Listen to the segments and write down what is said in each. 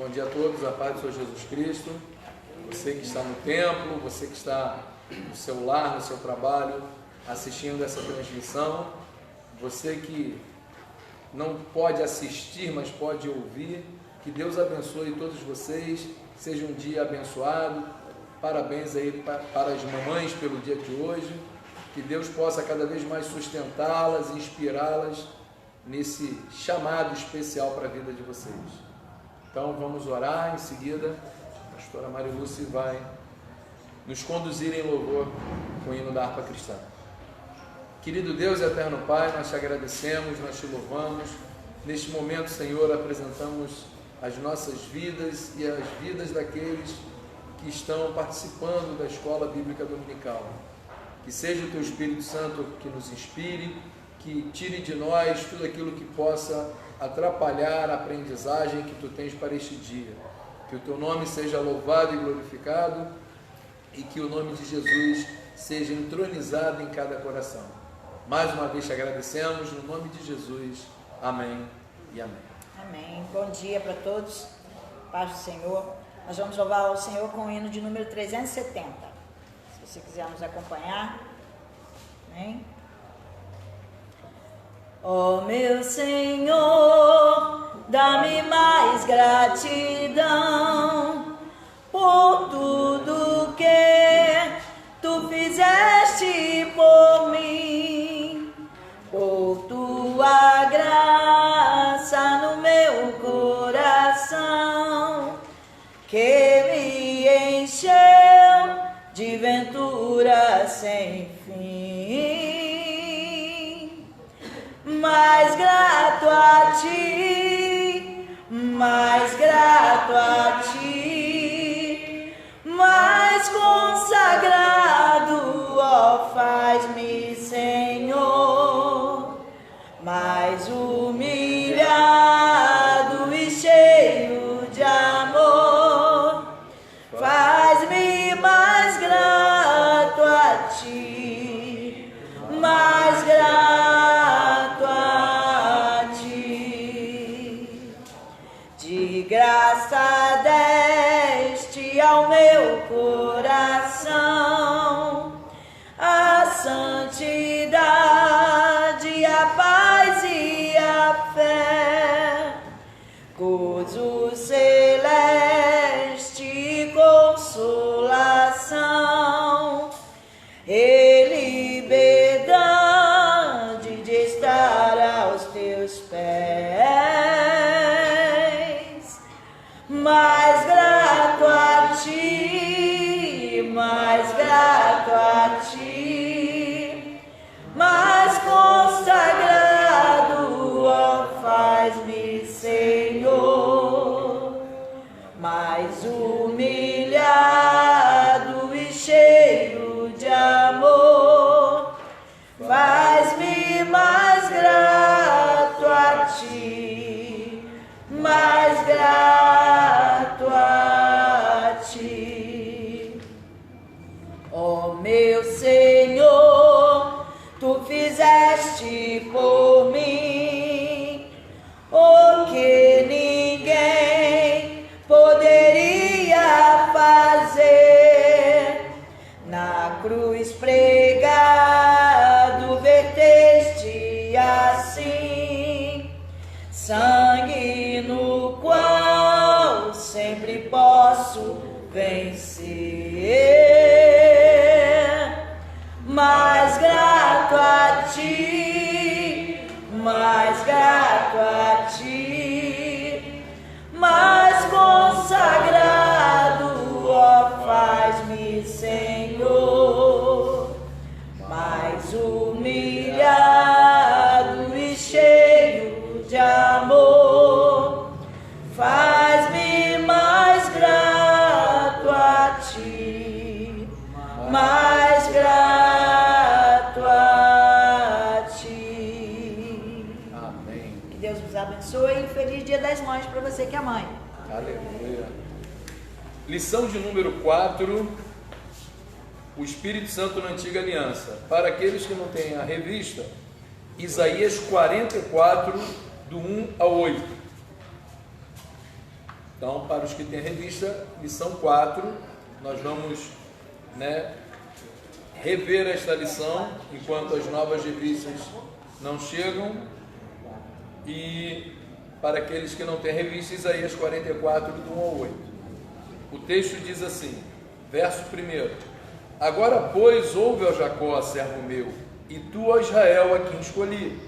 Bom dia a todos, a paz do Senhor Jesus Cristo. Você que está no templo, você que está no seu lar, no seu trabalho, assistindo essa transmissão, você que não pode assistir, mas pode ouvir, que Deus abençoe todos vocês, seja um dia abençoado. Parabéns aí para as mamães pelo dia de hoje, que Deus possa cada vez mais sustentá-las e inspirá-las nesse chamado especial para a vida de vocês. Então vamos orar, em seguida a pastora Marilúcia vai nos conduzir em louvor com o hino da harpa cristã. Querido Deus e eterno Pai, nós te agradecemos, nós te louvamos. Neste momento, Senhor, apresentamos as nossas vidas e as vidas daqueles que estão participando da Escola Bíblica Dominical. Que seja o Teu Espírito Santo que nos inspire, que tire de nós tudo aquilo que possa atrapalhar a aprendizagem que Tu tens para este dia. Que o Teu nome seja louvado e glorificado e que o nome de Jesus seja entronizado em cada coração. Mais uma vez te agradecemos, no nome de Jesus. Amém e amém. Amém. Bom dia para todos. Paz do Senhor. Nós vamos louvar o Senhor com o hino de número 370. Se você quiser nos acompanhar. Amém. Ó meu Senhor, dá-me mais gratidão por tudo que Tu fizeste por mim, por Tua graça no meu coração, que me encheu de ventura sem fim. Mais grato a Ti, mais grato a Ti, mais consagrado, ó, faz-me, Senhor, mais humilhado e cheio de amor, faz-me mais grato a Ti, mais grato a Ti. De graça deste ao meu coração a santidade, a paz e a fé, gozo celeste e consolação, e liberdade de estar aos Teus pés. Mais grato a Ti, mais grato a Ti, mais consagrado, ó, faz-me, Senhor, mais humilhado e cheio de amor, faz-me mais grato a Ti, mais grato a Ti. Ó meu Senhor, Tu fizeste por mim o que ninguém poderia fazer. Na cruz pregado verteste assim sangue no qual sempre posso vencer. Mais grato a Ti, mais grato a Ti, mais consagrado, ó, faz-me, Senhor, mais humilhado e cheio de amor, faz-me mais grato a Ti, mais grato a Ti. Amém. Que Deus vos abençoe e feliz Dia das Mães para você que é mãe. Aleluia. Lição de número 4. O Espírito Santo na Antiga Aliança. Para aqueles que não têm a revista, Isaías 44, do 1 ao 8. Então, para os que têm a revista, lição 4, nós vamos, rever esta lição enquanto as novas revistas não chegam. E para aqueles que não têm revista, Isaías 44, do 1 ao 8. O texto diz assim, verso 1: Agora, pois, ouve, ó Jacó, servo meu, e tu, ó Israel, a quem escolhi.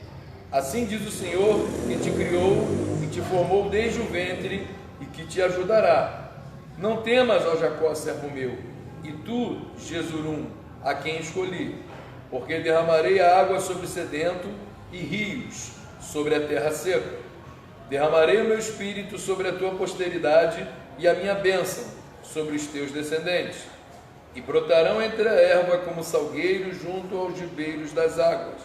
Assim diz o Senhor, que te criou e te formou desde o ventre, e que te ajudará. Não temas, ó Jacó, servo meu, e tu, Jesurum, a quem escolhi, porque derramarei a água sobre o sedento e rios sobre a terra seca. Derramarei o meu espírito sobre a tua posteridade e a minha bênção sobre os teus descendentes. E brotarão entre a erva como salgueiros junto aos ribeiros das águas.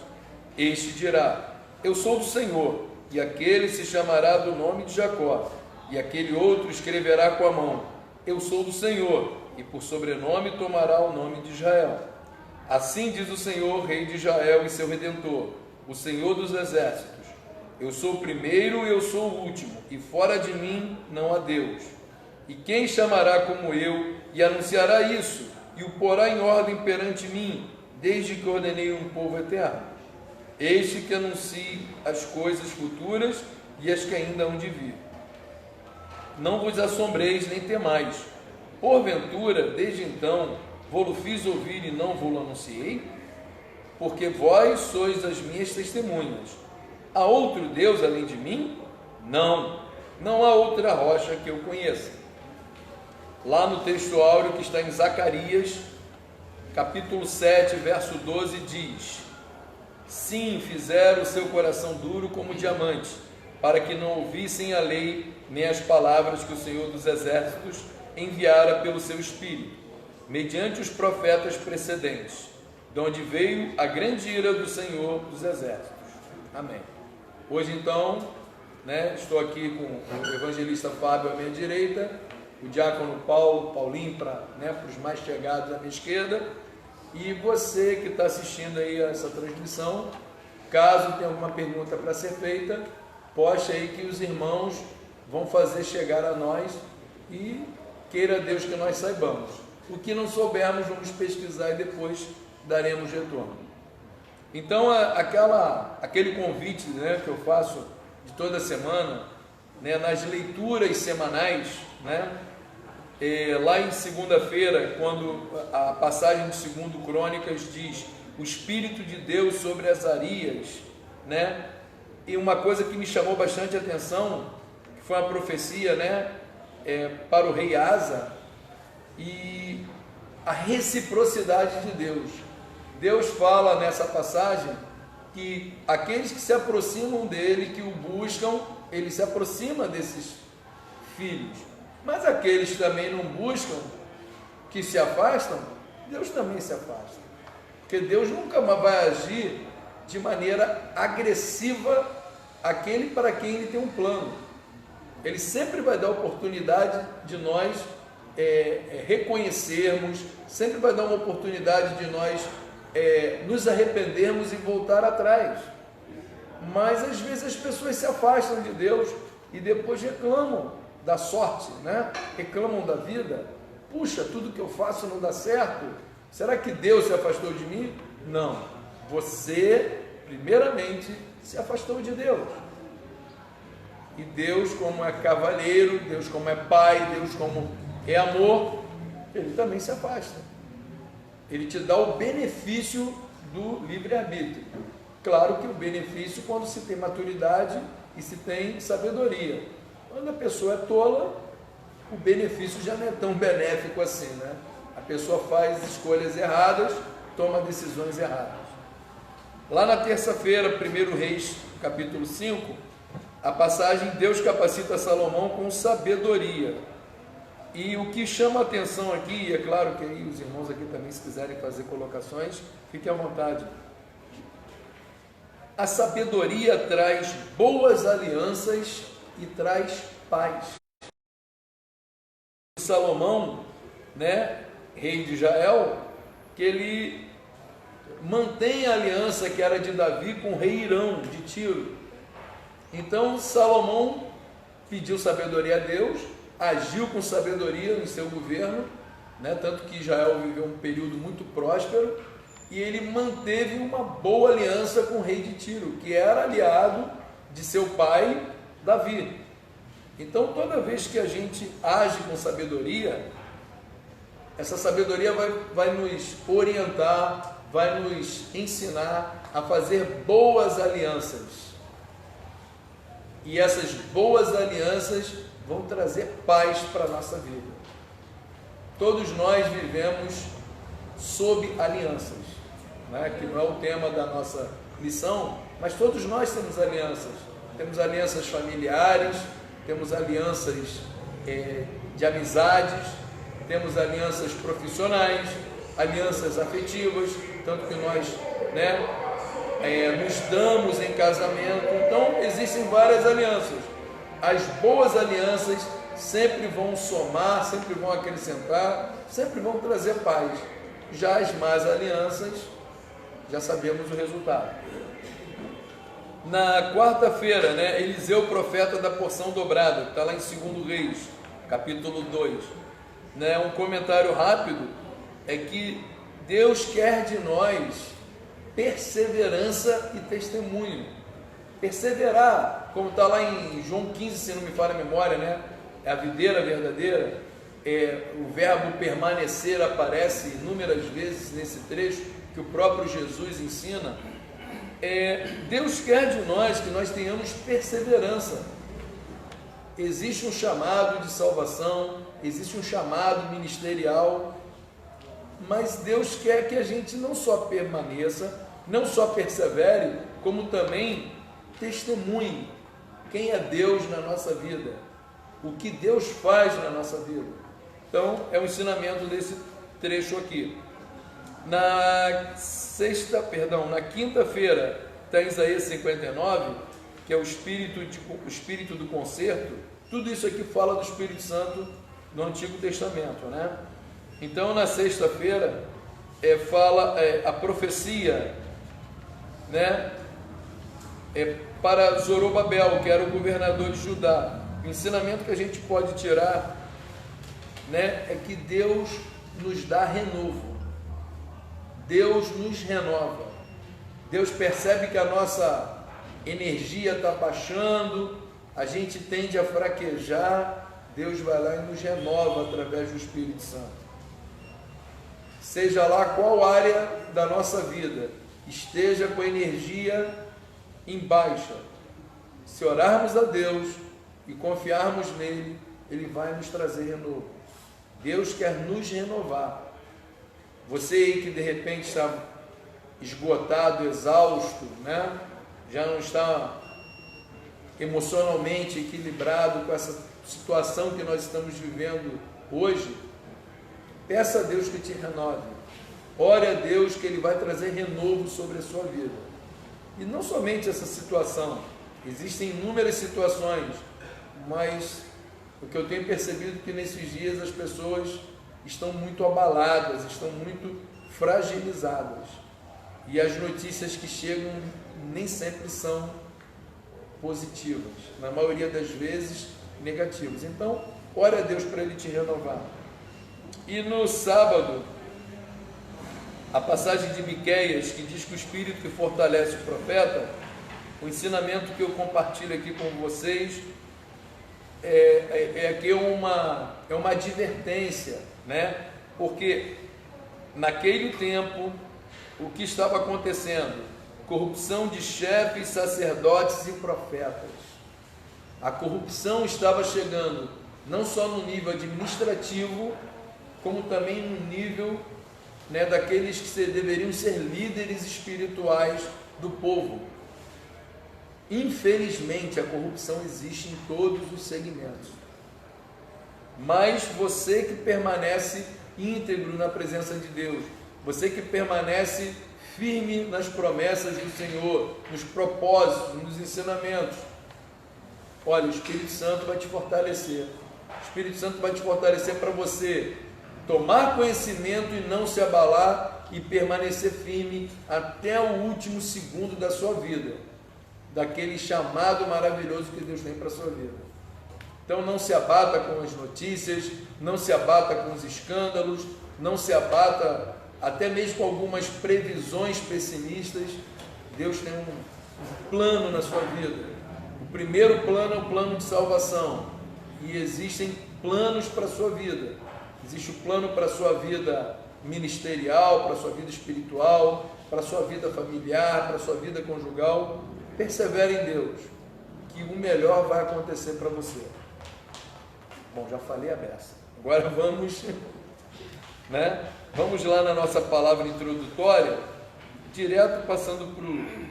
Este dirá: Eu sou do Senhor, e aquele se chamará do nome de Jacó, e aquele outro escreverá com a mão: Eu sou do Senhor, e por sobrenome tomará o nome de Israel. Assim diz o Senhor, Rei de Israel e seu Redentor, o Senhor dos exércitos: Eu sou o primeiro e eu sou o último, e fora de mim não há Deus. E quem chamará como eu e anunciará isso, e o porá em ordem perante mim, desde que ordenei um povo eterno? Este que anuncia as coisas futuras e as que ainda hão de vir. Não vos assombreis nem temais. Porventura, desde então, vô-lo fiz ouvir e não vô-lo anunciei? Porque vós sois as minhas testemunhas. Há outro Deus além de mim? Não, não há outra rocha que eu conheça. Lá no texto áureo que está em Zacarias, capítulo 7, verso 12, diz: Sim, fizeram o seu coração duro como diamante, para que não ouvissem a lei, nem as palavras que o Senhor dos exércitos enviara pelo seu Espírito, mediante os profetas precedentes, de onde veio a grande ira do Senhor dos exércitos. Amém. Hoje então, estou aqui com o evangelista Fábio à minha direita, o diácono Paulinho para os mais chegados à minha esquerda, e você que está assistindo aí a essa transmissão, caso tenha alguma pergunta para ser feita, poste aí que os irmãos vão fazer chegar a nós, e queira Deus que nós saibamos. O que não soubermos, vamos pesquisar e depois daremos retorno. Então, aquele convite que eu faço de toda semana, nas leituras semanais, lá em segunda-feira, quando a passagem de 2 Crônicas diz o Espírito de Deus sobre Azarias, e uma coisa que me chamou bastante atenção, que foi uma profecia, para o rei Asa, e a reciprocidade de Deus. Deus fala nessa passagem que aqueles que se aproximam dele, que o buscam, ele se aproxima desses filhos. Mas aqueles que também não buscam, que se afastam, Deus também se afasta. Porque Deus nunca vai agir de maneira agressiva aquele para quem ele tem um plano. Ele sempre vai dar oportunidade de nós reconhecermos, sempre vai dar uma oportunidade de nós nos arrependermos e voltar atrás. Mas às vezes as pessoas se afastam de Deus e depois reclamam da sorte, reclamam da vida. Puxa, tudo que eu faço não dá certo. Será que Deus se afastou de mim? Não. Você, primeiramente, se afastou de Deus. E Deus, como é cavalheiro, Deus como é pai, Deus como é amor, ele também se afasta. Ele te dá o benefício do livre-arbítrio. Claro que o benefício quando se tem maturidade e se tem sabedoria. Quando a pessoa é tola, o benefício já não é tão benéfico assim, A pessoa faz escolhas erradas, toma decisões erradas. Lá na terça-feira, 1 Reis, capítulo 5, a passagem Deus capacita Salomão com sabedoria. E o que chama a atenção aqui, e é claro que aí os irmãos aqui também, se quiserem fazer colocações, fiquem à vontade. A sabedoria traz boas alianças e traz paz. Salomão, rei de Israel, que ele mantém a aliança que era de Davi com o rei Irão, de Tiro. Então Salomão pediu sabedoria a Deus, agiu com sabedoria em seu governo, né? Tanto que Israel viveu um período muito próspero, e ele manteve uma boa aliança com o rei de Tiro, que era aliado de seu pai Davi. Então, toda vez que a gente age com sabedoria, essa sabedoria vai nos orientar, vai nos ensinar a fazer boas alianças. E essas boas alianças vão trazer paz para a nossa vida. Todos nós vivemos sob alianças, né? Que não é o tema da nossa lição, mas todos nós temos alianças. Temos alianças familiares, temos alianças de amizades, temos alianças profissionais, alianças afetivas, tanto que nós, né, nos damos em casamento. Então, existem várias alianças. As boas alianças sempre vão somar, sempre vão acrescentar, sempre vão trazer paz. Já as más alianças, já sabemos o resultado. Na quarta-feira, né, Eliseu, profeta da porção dobrada, que está lá em 2 Reis, capítulo 2. Né, um comentário rápido é que Deus quer de nós perseverança e testemunho. Perseverar, como está lá em João 15, se não me falha a memória, né? É a videira verdadeira. O verbo permanecer aparece inúmeras vezes nesse trecho que o próprio Jesus ensina. Deus quer de nós que nós tenhamos perseverança. Existe um chamado de salvação, existe um chamado ministerial, mas Deus quer que a gente não só permaneça, não só persevere, como também testemunhe quem é Deus na nossa vida, o que Deus faz na nossa vida. Então, é o ensinamento desse trecho aqui. Na quinta-feira, está em Isaías 59, que é o espírito do conserto. Tudo isso aqui fala do Espírito Santo no Antigo Testamento, né? Então, na sexta-feira, fala a profecia, né? Para Zorobabel, que era o governador de Judá. O ensinamento que a gente pode tirar, né, é que Deus nos dá renovo. Deus nos renova. Deus percebe que a nossa energia está baixando, a gente tende a fraquejar. Deus vai lá e nos renova através do Espírito Santo. Seja lá qual área da nossa vida esteja com a energia em baixa, se orarmos a Deus e confiarmos nele, ele vai nos trazer renovo. Deus quer nos renovar. Você aí que de repente está esgotado, exausto, né? Já não está emocionalmente equilibrado com essa situação que nós estamos vivendo hoje, peça a Deus que te renove. Ore a Deus que Ele vai trazer renovo sobre a sua vida. E não somente essa situação, existem inúmeras situações, mas o que eu tenho percebido é que nesses dias as pessoas estão muito abaladas, estão muito fragilizadas. E as notícias que chegam nem sempre são positivas, na maioria das vezes negativas. Então, ore a Deus para Ele te renovar. E no sábado, a passagem de Miqueias, que diz que o Espírito que fortalece o profeta, o ensinamento que eu compartilho aqui com vocês é uma advertência, né? Porque naquele tempo, o que estava acontecendo? Corrupção de chefes, sacerdotes e profetas. A corrupção estava chegando não só no nível administrativo, como também no nível, né, daqueles que deveriam ser líderes espirituais do povo. Infelizmente, a corrupção existe em todos os segmentos. Mas você que permanece íntegro na presença de Deus, você que permanece firme nas promessas do Senhor, nos propósitos, nos ensinamentos, olha, o Espírito Santo vai te fortalecer. O Espírito Santo vai te fortalecer para você tomar conhecimento e não se abalar e permanecer firme até o último segundo da sua vida, daquele chamado maravilhoso que Deus tem para a sua vida. Então não se abata com as notícias, não se abata com os escândalos, não se abata até mesmo com algumas previsões pessimistas. Deus tem um plano na sua vida. O primeiro plano é o plano de salvação, e existem planos para a sua vida. Existe o plano para a sua vida ministerial, para a sua vida espiritual, para a sua vida familiar, para a sua vida conjugal. Persevere em Deus, que o melhor vai acontecer para você. Bom, já falei a beça. Agora vamos, né? Vamos lá na nossa palavra introdutória, direto passando para o,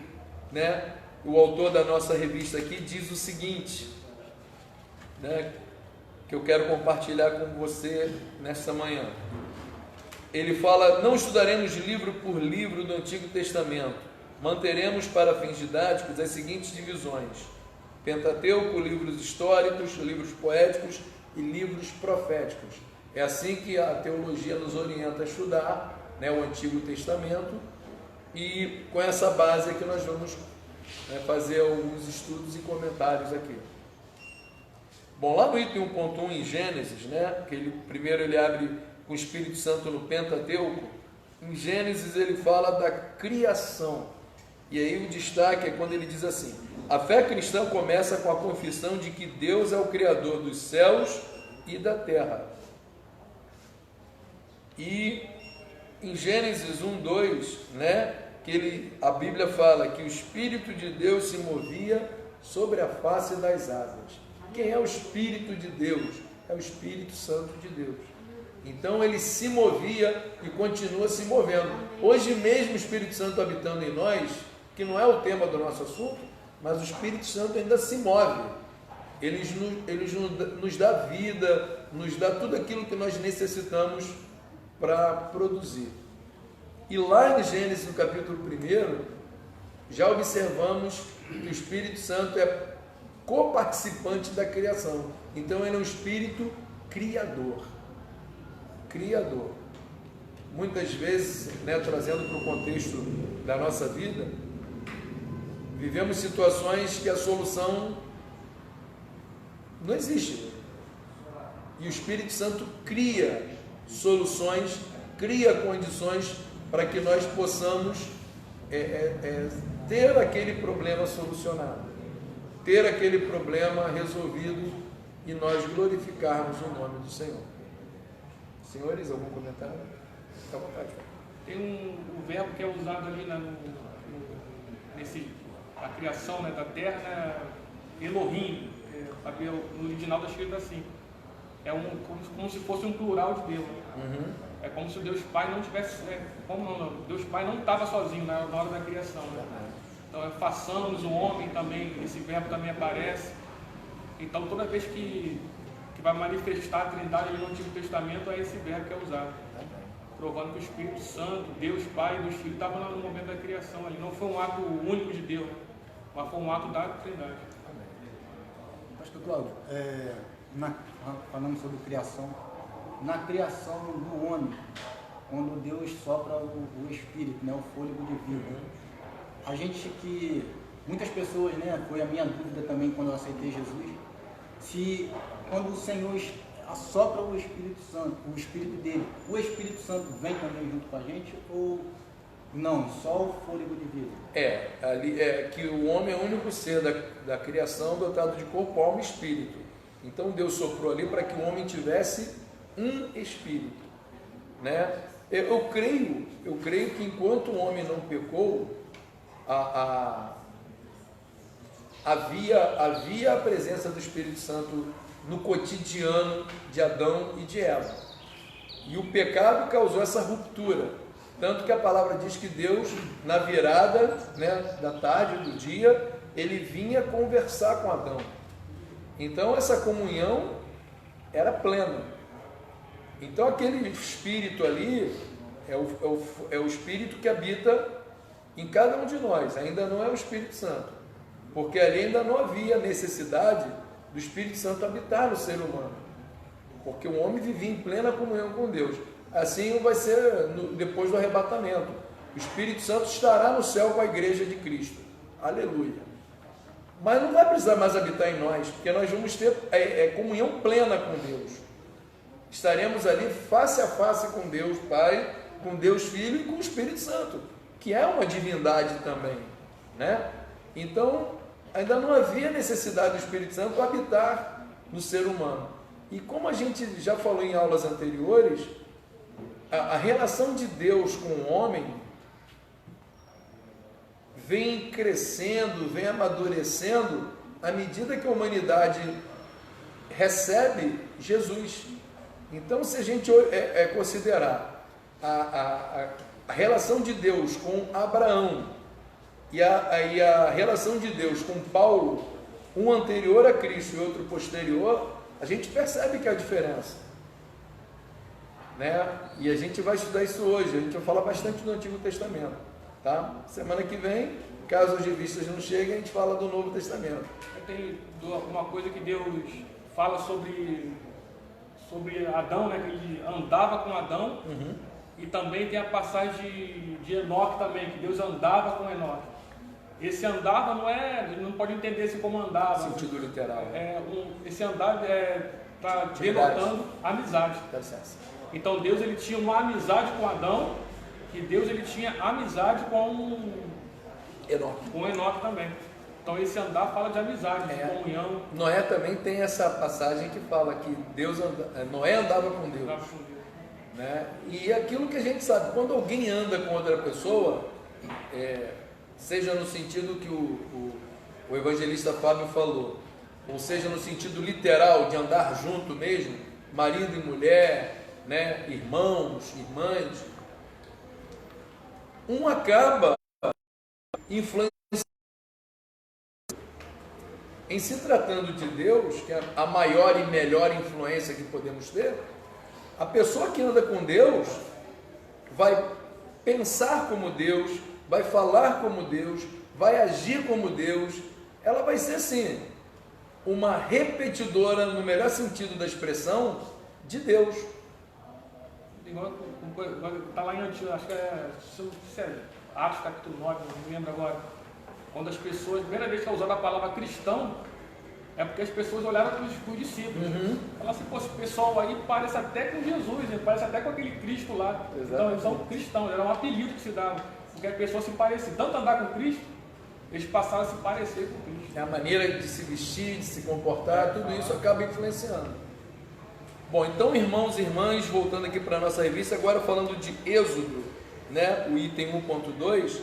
né? O autor da nossa revista aqui diz o seguinte, né? Que eu quero compartilhar com você nesta manhã. Ele fala: não estudaremos livro por livro do Antigo Testamento, manteremos para fins didáticos as seguintes divisões: Pentateuco, livros históricos, livros poéticos e livros proféticos. É assim que a teologia nos orienta a estudar, né, o Antigo Testamento, e com essa base é que nós vamos, né, fazer alguns estudos e comentários aqui. Bom, lá no item 1.1 em Gênesis, né, que primeiro ele abre com o Espírito Santo no Pentateuco. Em Gênesis ele fala da criação, e aí o destaque é quando ele diz assim: a fé cristã começa com a confissão de que Deus é o Criador dos céus e da terra. E em Gênesis 1:2, né, que a Bíblia fala que o Espírito de Deus se movia sobre a face das águas. Quem é o Espírito de Deus? É o Espírito Santo de Deus. Então ele se movia e continua se movendo. Hoje mesmo o Espírito Santo habitando em nós, que não é o tema do nosso assunto, mas o Espírito Santo ainda se move. Ele nos dá vida, nos dá tudo aquilo que nós necessitamos para produzir. E lá em Gênesis, no capítulo 1, já observamos que o Espírito Santo é coparticipante da criação. Então ele é um Espírito criador. Criador. Muitas vezes, né, trazendo para o contexto da nossa vida, vivemos situações que a solução não existe. E o Espírito Santo cria soluções, cria condições para que nós possamos ter aquele problema solucionado, ter aquele problema resolvido e nós glorificarmos o nome do Senhor. Senhores, algum comentário? Fica à vontade. Tem um verbo que é usado ali a criação, né, da terra, né, Elohim, no original está escrito assim. É como se fosse um plural de Deus. Uhum. É como se Deus Pai não tivesse. Deus Pai não estava sozinho na hora da criação. Né? Então, façamos o homem também, esse verbo também aparece. Então, toda vez que vai manifestar a Trindade ali no Antigo Testamento, é esse verbo que é usado. Provando que o Espírito Santo, Deus Pai e Deus Filho estavam lá no momento da criação ali. Não foi um ato único de Deus, mas foi um ato da Trindade. Pastor Cláudio, falando sobre criação, na criação do homem, quando Deus sopra o Espírito, né, o fôlego de vida, a gente muitas pessoas, né, foi a minha dúvida também quando eu aceitei Jesus, se quando o Senhor assopra o Espírito Santo, o Espírito dele, o Espírito Santo vem também junto com a gente ou não, só o fôlego de vida? Ali é que o homem é o único ser da criação dotado de corpo, alma e espírito. Então Deus soprou ali para que o homem tivesse um espírito, né? Eu creio que enquanto o homem não pecou, havia a presença do Espírito Santo no cotidiano de Adão e de Eva. E o pecado causou essa ruptura. Tanto que a palavra diz que Deus, na virada, né, da tarde, do dia, ele vinha conversar com Adão. Então essa comunhão era plena. Então aquele Espírito ali é o Espírito que habita em cada um de nós. Ainda não é o Espírito Santo, porque ali ainda não havia necessidade do Espírito Santo habitar no ser humano, porque o homem vivia em plena comunhão com Deus. Assim vai ser depois do arrebatamento. O Espírito Santo estará no céu com a igreja de Cristo. Aleluia. mas não vai precisar mais habitar em nós, porque nós vamos ter comunhão plena com Deus. Estaremos ali face a face com Deus Pai, com Deus Filho e com o Espírito Santo, que é uma divindade também, né? Então, ainda não havia necessidade do Espírito Santo habitar no ser humano. E como a gente já falou em aulas anteriores, a relação de Deus com o homem vem crescendo, vem amadurecendo à medida que a humanidade recebe Jesus. Então, se a gente considerar a relação de Deus com Abraão e a relação de Deus com Paulo, um anterior a Cristo e outro posterior, a gente percebe que há diferença, né? E a gente vai estudar isso hoje, a gente vai falar bastante do Antigo Testamento, tá? Semana que vem, caso as revistas não cheguem, a gente fala do Novo Testamento. Tem uma coisa que Deus fala sobre Adão, né? Que ele andava com Adão, e também tem a passagem de Enoque também, que Deus andava com Enoque. Esse andava não pode entender assim como andava. Sentido literal. Esse andar está denotando amizade. Então Deus ele tinha uma amizade com Adão, e Deus ele tinha amizade com Enoque também. Então esse andar fala de amizade, de comunhão. Noé também tem essa passagem que fala que Noé andava com Deus. Né? E aquilo que a gente sabe, quando alguém anda com outra pessoa, seja no sentido que o evangelista Fábio falou, ou seja no sentido literal de andar junto mesmo, marido e mulher, né? Irmãos, irmãs, um acaba influenciando. Em se tratando de Deus, que é a maior e melhor influência que podemos ter, a pessoa que anda com Deus vai pensar como Deus, vai falar como Deus, vai agir como Deus. Ela vai ser assim, uma repetidora, no melhor sentido da expressão, de Deus. Está lá em Antigo, acho que é Atos capítulo 9, não me lembro agora. Quando as pessoas, a primeira vez que é usada a palavra cristão, é porque as pessoas olharam para os discípulos. Falaram assim, pô, esse pessoal aí parece até com Jesus, né? Parece até com aquele Cristo lá. Exatamente. Então eles são cristãos, era um apelido que se dava, porque a pessoa se parecia, tanto andar com Cristo, eles passaram a se parecer com Cristo. A maneira de se vestir, de se comportar, tudo isso acaba influenciando. Bom, então irmãos e irmãs, voltando aqui para a nossa revista, agora falando de Êxodo, né? O item 1.2,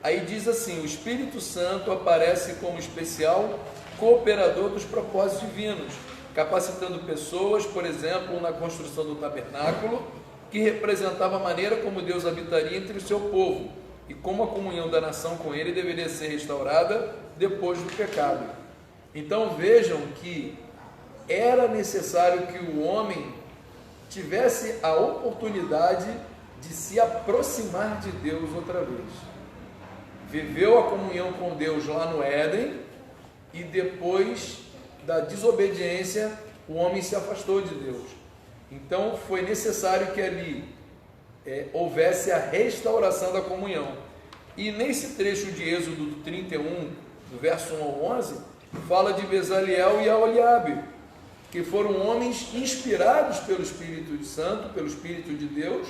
aí diz assim, o Espírito Santo aparece como especial cooperador dos propósitos divinos, capacitando pessoas, por exemplo, na construção do tabernáculo, que representava a maneira como Deus habitaria entre o seu povo e como a comunhão da nação com ele deveria ser restaurada depois do pecado. Então vejam que era necessário que o homem tivesse a oportunidade de se aproximar de Deus outra vez. Viveu a comunhão com Deus lá no Éden, e depois da desobediência, o homem se afastou de Deus. Então foi necessário que ali houvesse a restauração da comunhão. E nesse trecho de Êxodo 31, do verso 1 ao 11, fala de Bezaliel e Aholiabe, que foram homens inspirados pelo Espírito Santo, pelo Espírito de Deus,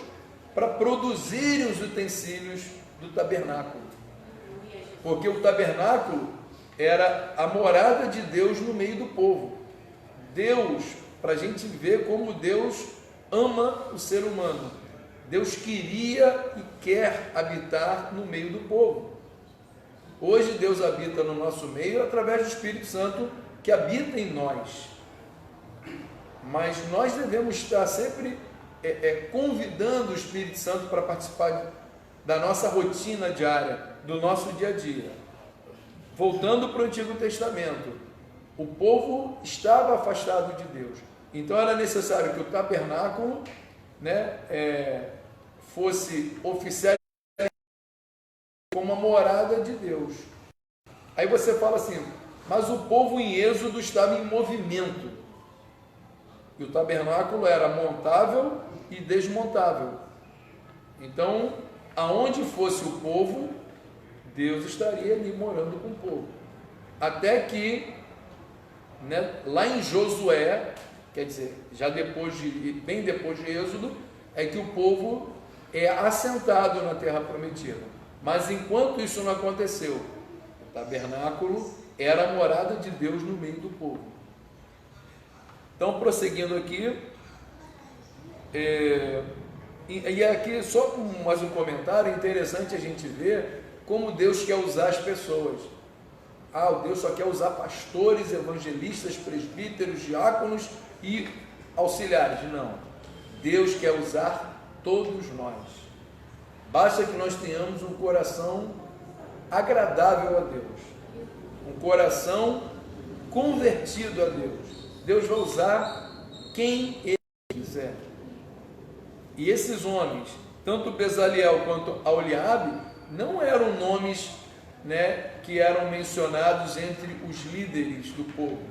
para produzirem os utensílios do tabernáculo. Porque o tabernáculo era a morada de Deus no meio do povo. Deus, para a gente ver como Deus ama o ser humano. Deus queria e quer habitar no meio do povo. Hoje Deus habita no nosso meio através do Espírito Santo que habita em nós. Mas nós devemos estar sempre convidando o Espírito Santo para participar da nossa rotina diária, do nosso dia a dia. Voltando para o Antigo Testamento, o povo estava afastado de Deus, então era necessário que o tabernáculo, né, fosse oficializado como a morada de Deus. Aí você fala assim, mas o povo em Êxodo estava em movimento, e o tabernáculo era montável e desmontável. Então, aonde fosse o povo, Deus estaria ali morando com o povo. até que, né, lá em Josué, quer dizer, já bem depois de Êxodo, é que o povo é assentado na terra prometida. Mas enquanto isso não aconteceu, o tabernáculo era a morada de Deus no meio do povo. Então, prosseguindo aqui, e aqui só mais um comentário, é interessante a gente ver como Deus quer usar as pessoas. O Deus só quer usar pastores, evangelistas, presbíteros, diáconos e auxiliares. Não. Deus quer usar todos nós. Basta que nós tenhamos um coração agradável a Deus, um coração convertido a Deus. Deus vai usar quem Ele quiser. E esses homens, tanto Bezaliel quanto Aholiabe, não eram nomes, né, que eram mencionados entre os líderes do povo.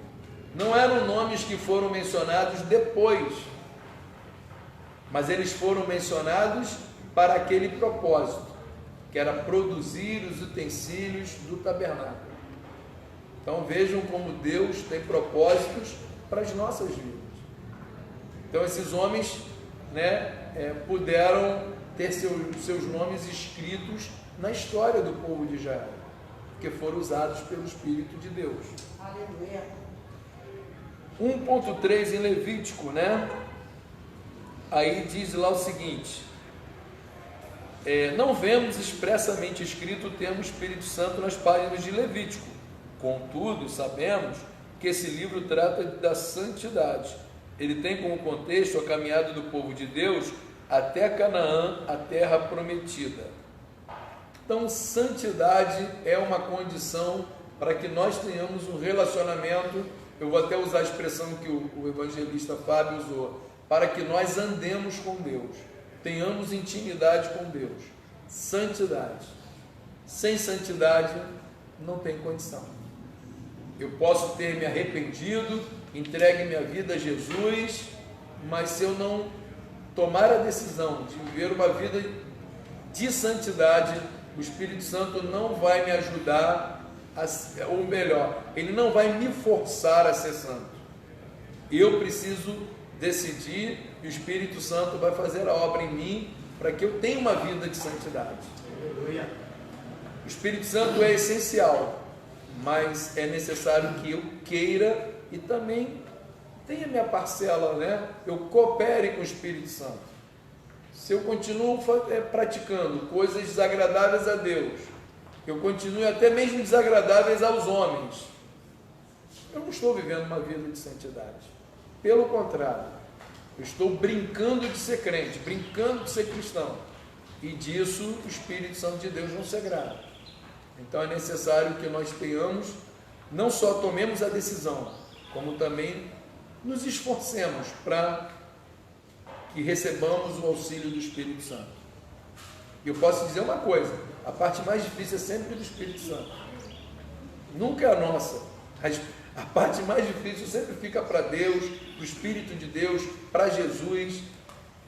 Não eram nomes que foram mencionados depois, mas eles foram mencionados para aquele propósito, que era produzir os utensílios do tabernáculo. Então vejam como Deus tem propósitos para as nossas vidas. Então esses homens, né, puderam ter seus nomes escritos na história do povo de Israel, porque foram usados pelo Espírito de Deus. Aleluia. 1.3 em Levítico, né? Aí diz lá o seguinte: não vemos expressamente escrito o termo Espírito Santo nas páginas de Levítico. Contudo, sabemos que esse livro trata da santidade. Ele tem como contexto a caminhada do povo de Deus até Canaã, a terra prometida. Então, santidade é uma condição para que nós tenhamos um relacionamento. Eu vou até usar a expressão que o evangelista Fábio usou, para que nós andemos com Deus, tenhamos intimidade com Deus. Santidade. Sem santidade não tem condição. Eu posso ter me arrependido, entregue minha vida a Jesus, mas se eu não tomar a decisão de viver uma vida de santidade, o Espírito Santo não vai me ajudar, ou melhor, ele não vai me forçar a ser santo. Eu preciso decidir e o Espírito Santo vai fazer a obra em mim para que eu tenha uma vida de santidade. O Espírito Santo é essencial, mas é necessário que eu queira e também tenha minha parcela, né? Eu coopere com o Espírito Santo. Se eu continuo praticando coisas desagradáveis a Deus, eu continuo até mesmo desagradáveis aos homens, eu não estou vivendo uma vida de santidade. Pelo contrário, eu estou brincando de ser crente, brincando de ser cristão, e disso o Espírito Santo de Deus não se agrada. Então é necessário que nós tenhamos, não só tomemos a decisão, como também nos esforcemos para que recebamos o auxílio do Espírito Santo. E eu posso dizer uma coisa: a parte mais difícil é sempre do Espírito Santo, nunca é a nossa. A parte mais difícil sempre fica para Deus, para o Espírito de Deus, para Jesus.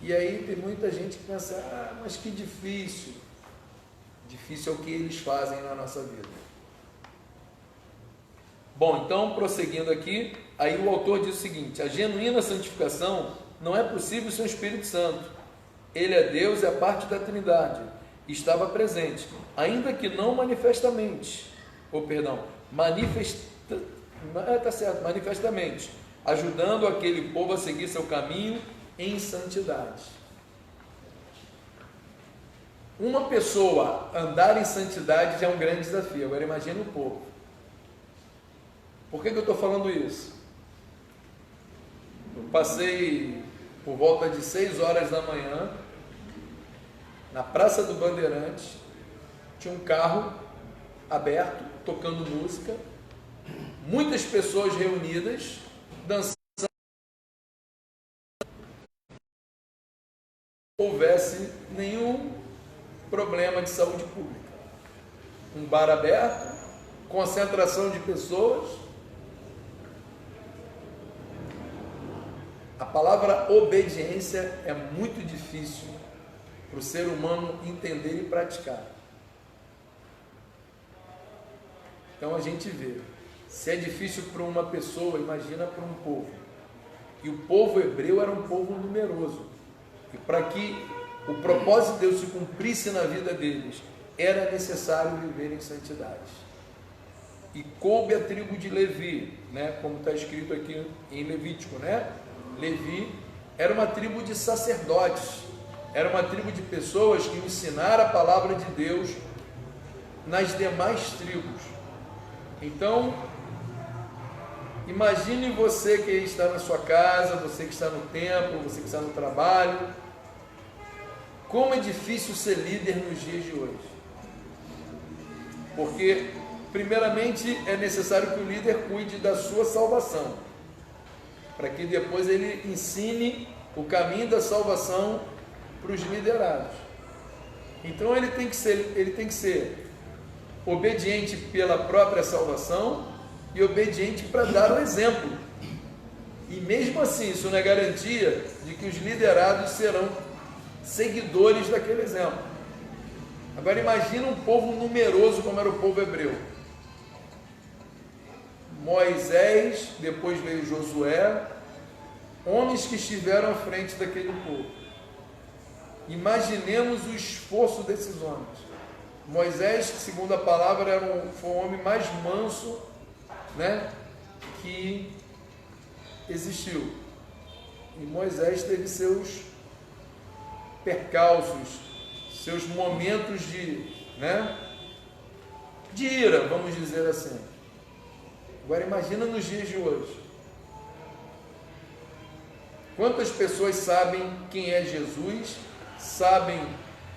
E aí tem muita gente que pensa: mas que difícil. Difícil é o que eles fazem na nossa vida. Bom, então, prosseguindo aqui, aí o autor diz o seguinte: a genuína santificação não é possível sem o Espírito Santo. Ele é Deus, é parte da Trindade, estava presente, ainda que não manifestamente, manifestamente, ajudando aquele povo a seguir seu caminho em santidade. Uma pessoa andar em santidade já é um grande desafio. Agora imagine o povo. Por que eu estou falando isso? Eu passei por volta de 6 horas da manhã na Praça do Bandeirante. Tinha um carro aberto, tocando música, muitas pessoas reunidas, dançando. Não houvesse nenhum problema de saúde pública. Um bar aberto, concentração de pessoas. A palavra obediência é muito difícil para o ser humano entender e praticar. Então a gente vê Se é difícil para uma pessoa, imagina para um povo. E o povo hebreu era um povo numeroso. E para que o propósito de Deus se cumprisse na vida deles, era necessário viver em santidade. E coube a tribo de Levi, né? Como está escrito aqui em Levítico, né? Levi era uma tribo de sacerdotes, era uma tribo de pessoas que ensinaram a palavra de Deus nas demais tribos. Então, imagine você que está na sua casa, você que está no templo, você que está no trabalho, como é difícil ser líder nos dias de hoje. Porque, primeiramente, é necessário que o líder cuide da sua salvação, para que depois ele ensine o caminho da salvação para os liderados. Então ele tem que ser obediente pela própria salvação e obediente para dar o exemplo. E mesmo assim, isso não é garantia de que os liderados serão seguidores daquele exemplo. Agora imagina um povo numeroso como era o povo hebreu. Moisés, depois veio Josué, homens que estiveram à frente daquele povo. Imaginemos o esforço desses homens. Moisés, segundo a palavra, foi o homem mais manso, né, que existiu. E Moisés teve seus percalços, seus momentos de ira, vamos dizer assim. Agora imagina nos dias de hoje. Quantas pessoas sabem quem é Jesus, sabem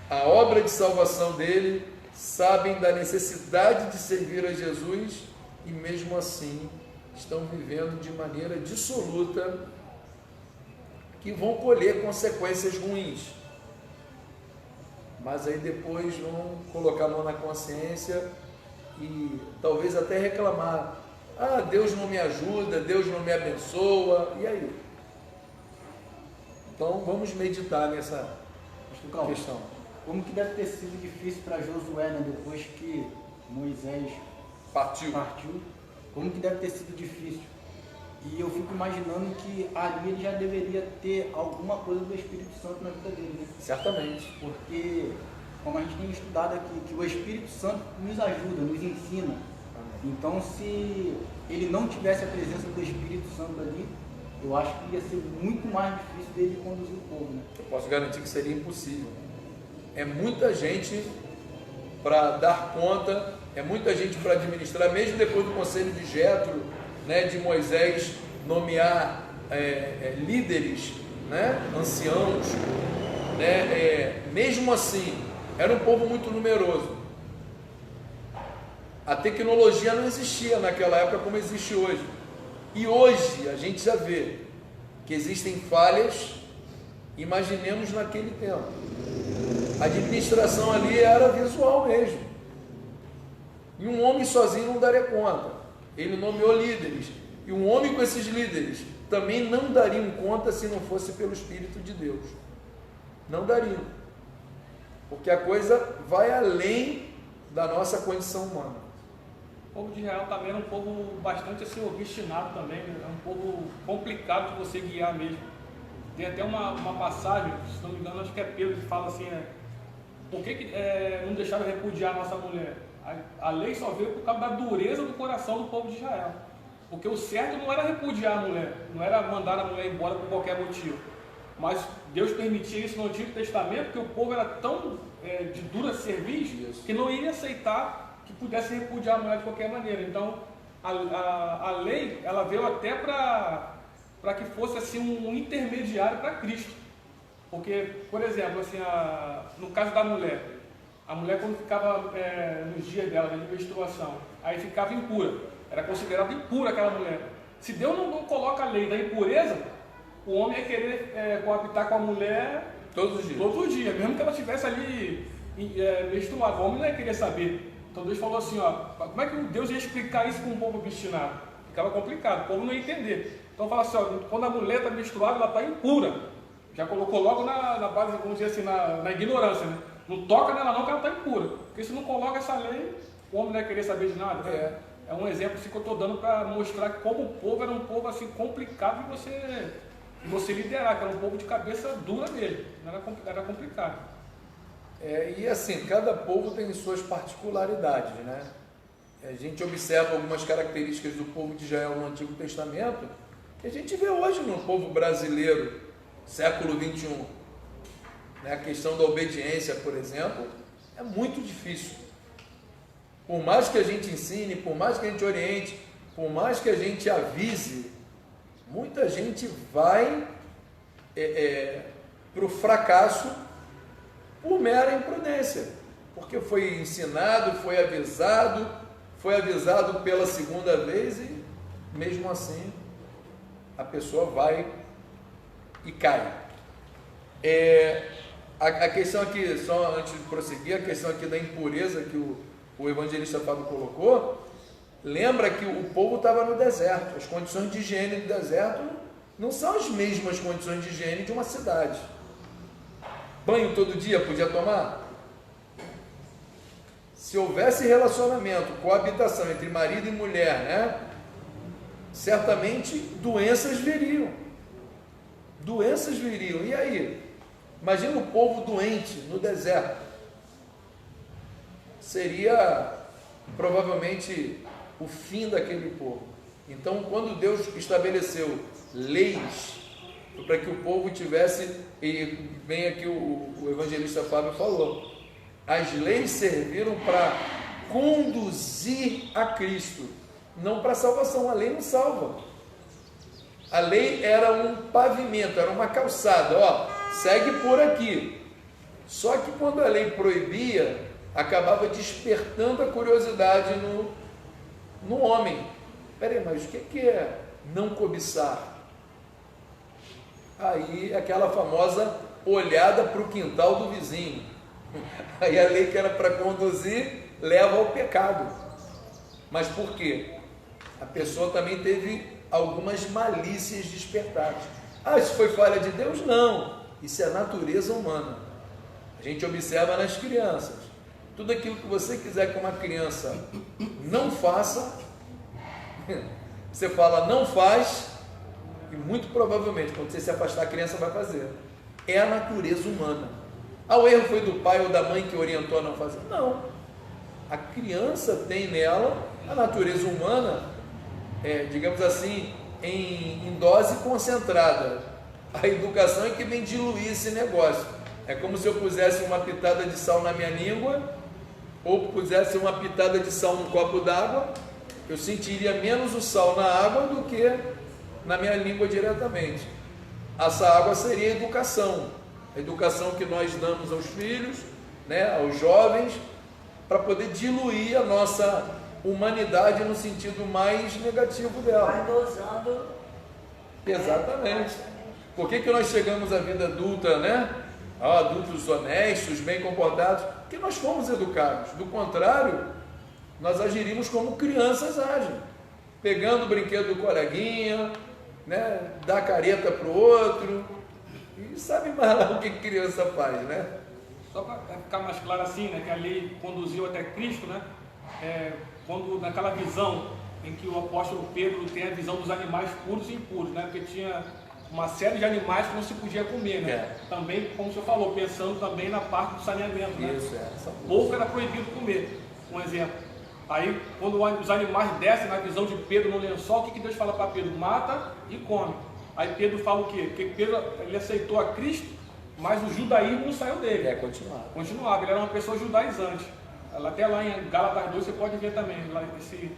a obra de salvação dele, sabem da necessidade de servir a Jesus e mesmo assim estão vivendo de maneira dissoluta, que vão colher consequências ruins. Mas aí depois vão colocar a mão na consciência e talvez até reclamar: ah, Deus não me ajuda, Deus não me abençoa, e aí? Então vamos meditar nessa questão. Como que deve ter sido difícil para Josué, né, depois que Moisés partiu, como que deve ter sido difícil. E eu fico imaginando que ali ele já deveria ter alguma coisa do Espírito Santo na vida dele, né? Certamente. Porque, como a gente tem estudado aqui, que o Espírito Santo nos ajuda, nos ensina. Então, se ele não tivesse a presença do Espírito Santo ali, eu acho que ia ser muito mais difícil dele conduzir o povo, né? Eu posso garantir que seria impossível. É muita gente para dar conta, é muita gente para administrar, mesmo depois do conselho de Jétro, né, de Moisés nomear líderes, né, anciãos, né, mesmo assim, era um povo muito numeroso. A tecnologia não existia naquela época como existe hoje. E hoje a gente já vê que existem falhas. Imaginemos naquele tempo. A administração ali era visual mesmo. E um homem sozinho não daria conta. Ele nomeou líderes. E um homem com esses líderes também não dariam conta se não fosse pelo Espírito de Deus. Não dariam. Porque a coisa vai além da nossa condição humana. O povo de Israel também era um povo bastante assim, obstinado também, né? É um povo complicado de você guiar mesmo. Tem até uma passagem, se não me engano, acho que é Pedro que fala assim, por que não deixaram repudiar a nossa mulher? A lei só veio por causa da dureza do coração do povo de Israel. Porque o certo não era repudiar a mulher, não era mandar a mulher embora por qualquer motivo. Mas Deus permitia isso no Antigo Testamento, porque o povo era tão de dura serviço que não iria aceitar que pudesse repudiar a mulher de qualquer maneira. Então, a lei, ela veio até para que fosse assim um intermediário para Cristo. Porque, por exemplo, assim, no caso da mulher, a mulher quando ficava nos dias dela, de menstruação, aí ficava impura, era considerada impura aquela mulher. Se Deus não coloca a lei da impureza, o homem ia querer coabitar com a mulher todos os dias, mesmo que ela estivesse ali menstruada, o homem não ia querer saber. Então Deus falou assim, como é que Deus ia explicar isso com um povo obstinado? Ficava complicado, o povo não ia entender. Então fala assim, quando a mulher está menstruada, ela está impura. Já colocou logo na base, vamos dizer assim, na ignorância, né? Não toca nela não, que ela está impura. Porque se não coloca essa lei, o homem não ia querer saber de nada. é um exemplo assim, que eu estou dando para mostrar como o povo era um povo assim, complicado de você liderar, que era um povo de cabeça dura mesmo, era complicado. E assim, cada povo tem suas particularidades, né? A gente observa algumas características do povo de Israel no Antigo Testamento, que a gente vê hoje no povo brasileiro, século 21. A questão da obediência, por exemplo, é muito difícil. Por mais que a gente ensine, por mais que a gente oriente, por mais que a gente avise, muita gente vai para o fracasso por mera imprudência, porque foi ensinado, foi avisado pela segunda vez e mesmo assim a pessoa vai e cai. A questão aqui, só antes de prosseguir, a questão aqui da impureza que o evangelista Fábio colocou, lembra que o povo estava no deserto, as condições de higiene do deserto não são as mesmas condições de higiene de uma cidade. Banho todo dia podia tomar? Se houvesse relacionamento, coabitação entre marido e mulher, né? Certamente doenças viriam. Doenças viriam. E aí? Imagina o povo doente no deserto. Seria provavelmente o fim daquele povo. Então, quando Deus estabeleceu leis para que o povo tivesse, e bem aqui o evangelista Fábio falou, as leis serviram para conduzir a Cristo, não para salvação. A lei não salva. A lei era um pavimento, era uma calçada, segue por aqui. Só que quando a lei proibia, acabava despertando a curiosidade no homem. Peraí, mas o que é não cobiçar? Aí aquela famosa olhada para o quintal do vizinho. Aí a lei que era para conduzir leva ao pecado. Mas por quê? A pessoa também teve algumas malícias despertadas. Isso foi falha de Deus? Não. Isso é natureza humana. A gente observa nas crianças. Tudo aquilo que você quiser que uma criança não faça, você fala não faz, e muito provavelmente quando você se afastar a criança vai fazer. É a natureza humana. O erro foi do pai ou da mãe que orientou a não fazer? Não. A criança tem nela a natureza humana, digamos assim, em dose concentrada. A educação é que vem diluir esse negócio. É como se eu pusesse uma pitada de sal na minha língua, ou pusesse uma pitada de sal num copo d'água, eu sentiria menos o sal na água do que na minha língua diretamente. Essa água seria a educação que nós damos aos filhos, né, aos jovens, para poder diluir a nossa humanidade no sentido mais negativo dela. Vai dosando. Exatamente. Por que nós chegamos à vida adulta, né? Adultos honestos, bem comportados? Porque nós fomos educados. Do contrário, nós agiríamos como crianças agem, pegando o brinquedo do coleguinha, né? Dá careta para o outro, e sabe mais lá o que criança faz, né? Só para ficar mais claro assim, né, que a lei conduziu até Cristo, né? Quando naquela visão em que o apóstolo Pedro tem a visão dos animais puros e impuros, né? Porque tinha uma série de animais que não se podia comer, né? Também, como o senhor falou, pensando também na parte do saneamento, né? Pouco era proibido comer, um exemplo. Aí, quando os animais descem na visão de Pedro no lençol, o que Deus fala para Pedro? Mata e come. Aí Pedro fala o quê? Porque Pedro, ele aceitou a Cristo, mas o judaísmo não saiu dele. Continuava, ele era uma pessoa judaizante. Até lá em Gálatas 2 você pode ver também lá esse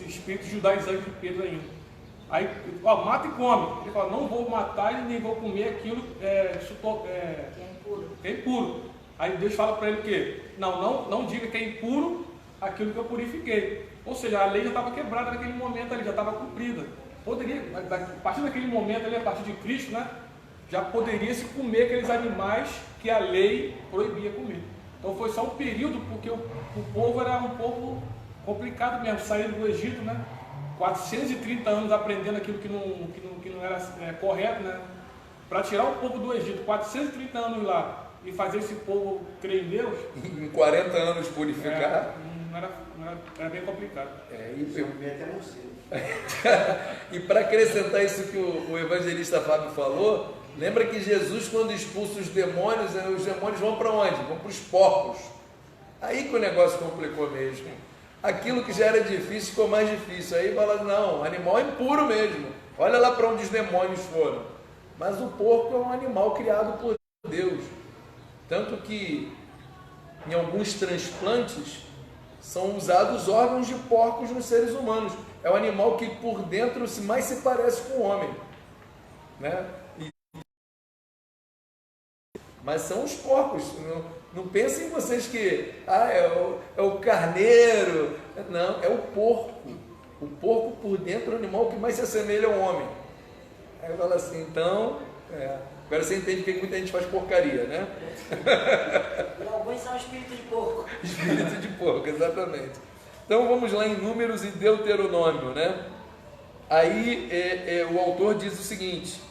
espírito judaizante de Pedro ainda. Aí, mata e come. Ele fala, não vou matar e nem vou comer aquilo que é impuro. Aí Deus fala para ele o quê? Não diga que é impuro aquilo que eu purifiquei. Ou seja, a lei já estava quebrada naquele momento ali, já estava cumprida. A partir daquele momento ali, a partir de Cristo, né, já poderia se comer aqueles animais que a lei proibia comer. Então foi só um período, porque o povo era um povo complicado mesmo, saíram do Egito, né? 430 anos aprendendo aquilo que não era correto, né? Para tirar o povo do Egito, 430 anos lá, e fazer esse povo crer em Deus. Em 40 anos purificar. era bem complicado. E para acrescentar isso que o evangelista Fábio falou, lembra que Jesus, quando expulsa os demônios vão para onde? Vão para os porcos. Aí que o negócio complicou mesmo. Aquilo que já era difícil ficou mais difícil. Aí fala, não, o animal é impuro mesmo. Olha lá para onde os demônios foram. Mas o porco é um animal criado por Deus. Tanto que em alguns transplantes são usados órgãos de porcos nos seres humanos. É o animal que por dentro mais se parece com o homem, né? Mas são os porcos. Não pensem vocês que é o carneiro. Não, é o porco. O porco por dentro é o animal que mais se assemelha ao homem. Aí fala assim, então... Agora você entende porque muita gente faz porcaria, né? E alguns são espírito de porco. Espírito de porco, exatamente. Então vamos lá em Números e Deuteronômio, né? Aí o autor diz o seguinte: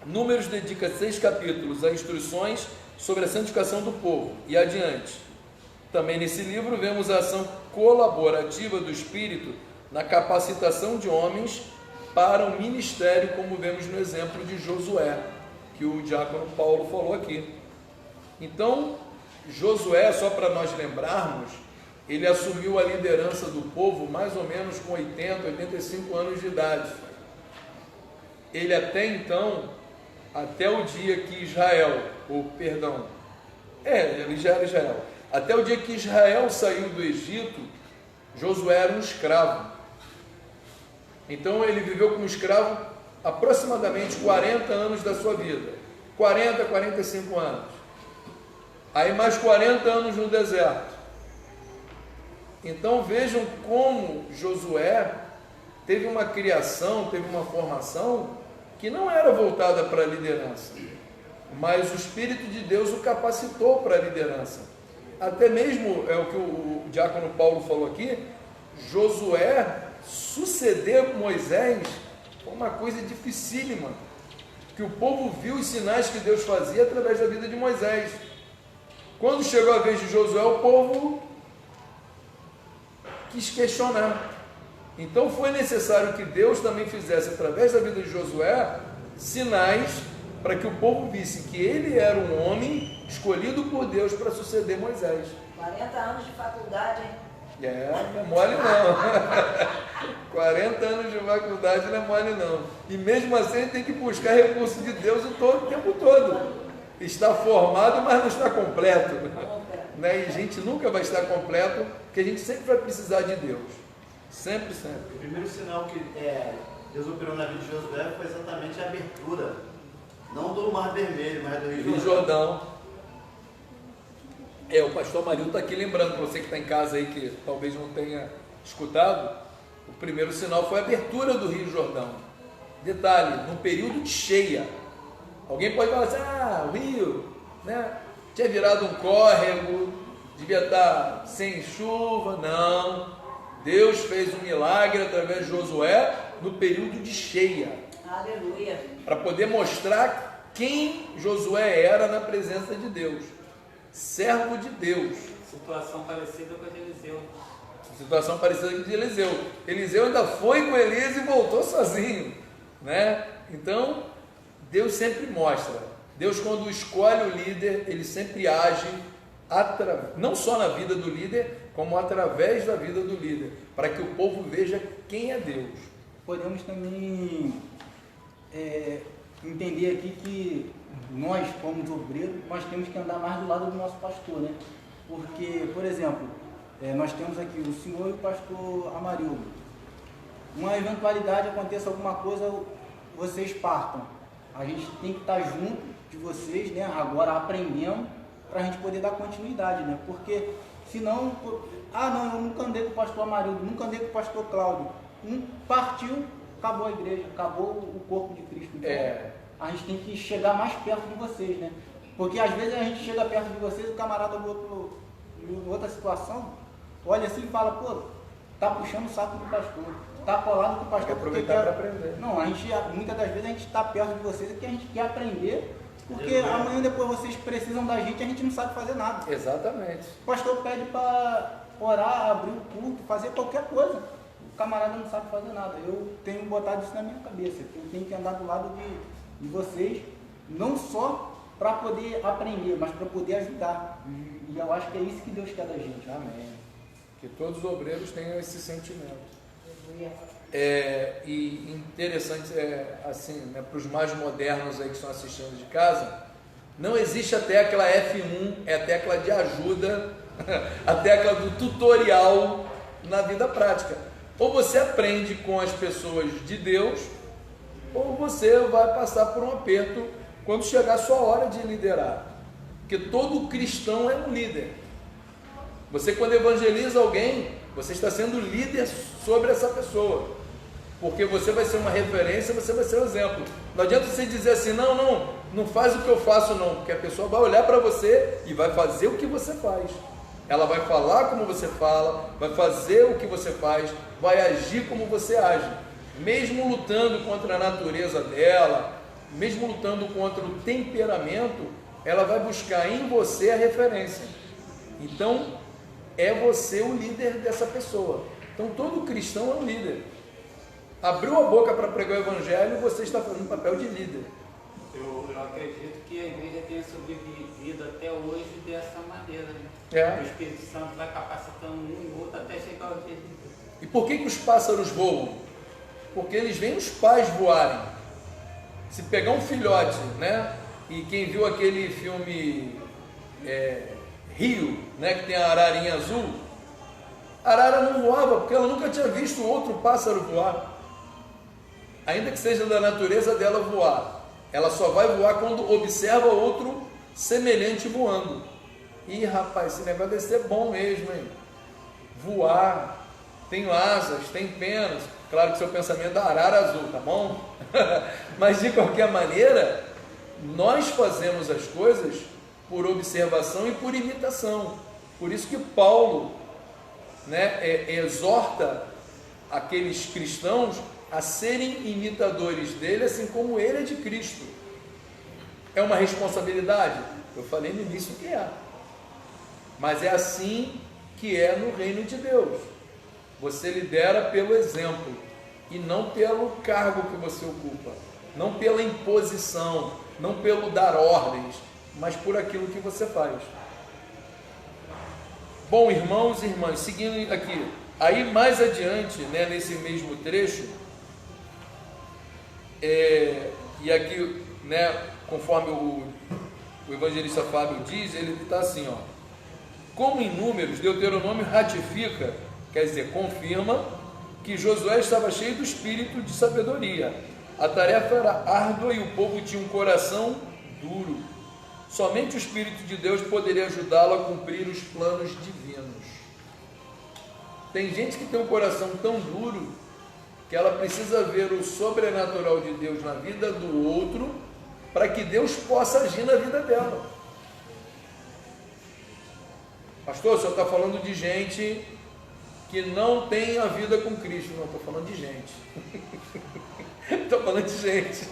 Números dedica 6 capítulos a instruções sobre a santificação do povo e adiante. Também nesse livro vemos a ação colaborativa do Espírito na capacitação de homens para o ministério, como vemos no exemplo de Josué, que o diácono Paulo falou aqui. Então, Josué, só para nós lembrarmos, ele assumiu a liderança do povo mais ou menos com 80, 85 anos de idade. Ele até então, até o dia que Israel, ele já era Israel, até o dia que Israel saiu do Egito, Josué era um escravo. Então ele viveu como escravo aproximadamente 40 anos da sua vida, 40, 45 anos. Aí mais 40 anos no deserto. Então vejam como Josué teve uma criação, teve uma formação que não era voltada para a liderança, mas o Espírito de Deus o capacitou para a liderança. Até mesmo é o que o diácono Paulo falou aqui, Josué suceder Moisés foi uma coisa dificílima, que o povo viu os sinais que Deus fazia através da vida de Moisés. Quando chegou a vez de Josué, o povo quis questionar. Então foi necessário que Deus também fizesse, através da vida de Josué, sinais para que o povo visse que ele era um homem escolhido por Deus para suceder Moisés. 40 anos de faculdade, hein? Não é mole não. 40 anos de faculdade não é mole não. E mesmo assim tem que buscar recurso de Deus o tempo todo. Está formado, mas não está completo. Né? E a gente nunca vai estar completo, porque a gente sempre vai precisar de Deus. Sempre, sempre. O primeiro sinal que Deus operou na vida de Josué foi exatamente a abertura, não do Mar Vermelho, mas do Rio Jordão. O pastor Marinho está aqui lembrando para você que está em casa aí, que talvez não tenha escutado, o primeiro sinal foi a abertura do Rio Jordão. Detalhe, num período de cheia. Alguém pode falar assim, o rio, né, tinha virado um córrego, devia estar sem chuva. Não, Deus fez um milagre através de Josué no período de cheia. Aleluia. Para poder mostrar quem Josué era na presença de Deus. Servo de Deus. Situação parecida com a de Eliseu. Situação parecida com a de Eliseu. Eliseu ainda foi com Elias e voltou sozinho, né? Então, Deus sempre mostra. Deus, quando escolhe o líder, ele sempre age não só na vida do líder, como através da vida do líder, para que o povo veja quem é Deus. Podemos também entender aqui que nós, como obreiros, nós temos que andar mais do lado do nosso pastor, né? Porque, por exemplo, nós temos aqui o senhor e o pastor Amarildo. Uma eventualidade, aconteça alguma coisa, vocês partam. A gente tem que estar junto de vocês, né? Agora aprendendo, para a gente poder dar continuidade, né? Porque senão, não, eu nunca andei com o pastor Amarildo, nunca andei com o pastor Cláudio. Partiu, acabou a igreja, acabou o corpo de Cristo. Então, a gente tem que chegar mais perto de vocês, né? Porque às vezes a gente chega perto de vocês, o camarada em outra situação, olha assim e fala, tá puxando o saco do pastor, tá colado com o pastor. Tem que aproveitar para aprender. Não, muitas das vezes a gente está perto de vocês porque a gente quer aprender, porque amanhã depois vocês precisam da gente e a gente não sabe fazer nada. Exatamente. O pastor pede para orar, abrir o culto, fazer qualquer coisa. O camarada não sabe fazer nada. Eu tenho botado isso na minha cabeça, que eu tenho que andar do lado de vocês, não só para poder aprender, mas para poder ajudar. E eu acho que é isso que Deus quer da gente. Amém. Que todos os obreiros tenham esse sentimento. E interessante, assim, né, para os mais modernos aí que estão assistindo de casa, não existe a tecla F1, é a tecla de ajuda, a tecla do tutorial na vida prática. Ou você aprende com as pessoas de Deus, ou você vai passar por um aperto quando chegar a sua hora de liderar. Porque todo cristão é um líder. Você, quando evangeliza alguém, você está sendo líder sobre essa pessoa, porque você vai ser uma referência, você vai ser um exemplo. Não adianta você dizer assim, não faz o que eu faço não, porque a pessoa vai olhar para você e vai fazer o que você faz. Ela vai falar como você fala, vai fazer o que você faz, vai agir como você age. Mesmo lutando contra a natureza dela, mesmo lutando contra o temperamento, ela vai buscar em você a referência. Então, é você o líder dessa pessoa. Então, todo cristão é um líder. Abriu a boca para pregar o evangelho, você está fazendo o papel de líder. Eu acredito que a igreja tenha sobrevivido até hoje dessa maneira, né? O Espírito Santo vai capacitando um e outro até chegar ao dia de Deus. E por que os pássaros voam? Porque eles veem os pais voarem. Se pegar um filhote, né? E quem viu aquele filme Rio, né? Que tem a ararinha azul, a arara não voava porque ela nunca tinha visto outro pássaro voar. Ainda que seja da natureza dela voar, ela só vai voar quando observa outro semelhante voando. Ih, rapaz, esse negócio deve ser bom mesmo, hein? Voar, tem asas, tem penas. Claro que seu pensamento é da arara azul, tá bom? Mas de qualquer maneira, nós fazemos as coisas por observação e por imitação. Por isso que Paulo, né, exorta aqueles cristãos a serem imitadores dele, assim como ele é de Cristo. É uma responsabilidade? Eu falei no início que é. Mas é assim que é no reino de Deus. Você lidera pelo exemplo e não pelo cargo que você ocupa, não pela imposição, não pelo dar ordens, mas por aquilo que você faz. Bom, irmãos e irmãs, seguindo aqui, aí mais adiante, né, nesse mesmo trecho, e aqui, né, conforme o evangelista Fábio diz, ele está assim, ó: como em Números, Deuteronômio ratifica, quer dizer, confirma que Josué estava cheio do espírito de sabedoria. A tarefa era árdua e o povo tinha um coração duro. Somente o Espírito de Deus poderia ajudá-lo a cumprir os planos divinos. Tem gente que tem um coração tão duro que ela precisa ver o sobrenatural de Deus na vida do outro para que Deus possa agir na vida dela. Pastor, o senhor está falando de gente que não tem a vida com Cristo. Não, estou falando de gente. Estou falando de gente.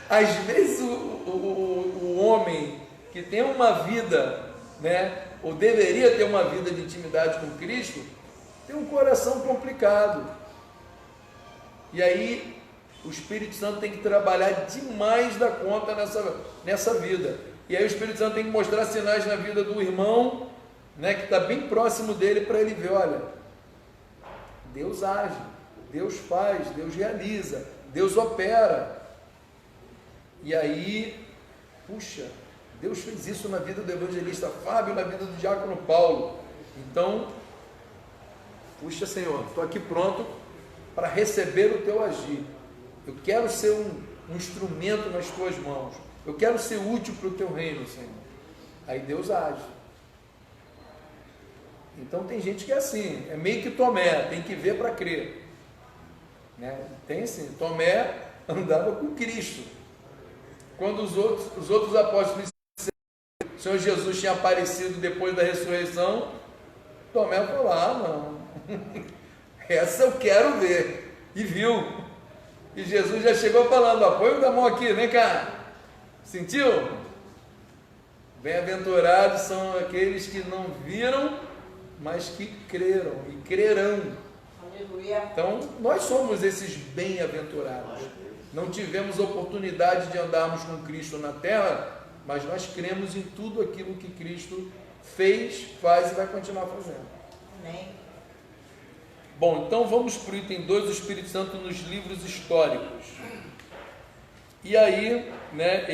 Às vezes o homem que tem uma vida, né, ou deveria ter uma vida de intimidade com Cristo, tem um coração complicado. E aí o Espírito Santo tem que trabalhar demais da conta nessa vida. E aí o Espírito Santo tem que mostrar sinais na vida do irmão, né, que está bem próximo dele, para ele ver, olha, Deus age, Deus faz, Deus realiza, Deus opera. E aí, puxa, Deus fez isso na vida do evangelista Fábio, na vida do diácono Paulo. Então, puxa, Senhor, estou aqui pronto para receber o teu agir. Eu quero ser um instrumento nas tuas mãos. Eu quero ser útil para o teu reino, Senhor. Aí Deus age. Então tem gente que é assim, é meio que Tomé, tem que ver para crer, né? Tem assim, Tomé andava com Cristo. Quando os outros apóstolos, o Senhor Jesus tinha aparecido depois da ressurreição, Tomé falou, não, essa eu quero ver, e viu, e Jesus já chegou falando, põe a mão aqui, vem cá, sentiu? Bem-aventurados são aqueles que não viram mas que creram e crerão. Aleluia. Então, nós somos esses bem-aventurados. Não tivemos oportunidade de andarmos com Cristo na terra, mas nós cremos em tudo aquilo que Cristo fez, faz e vai continuar fazendo. Amém. Bom, então vamos para o item 2, o Espírito Santo nos livros históricos. E aí, né,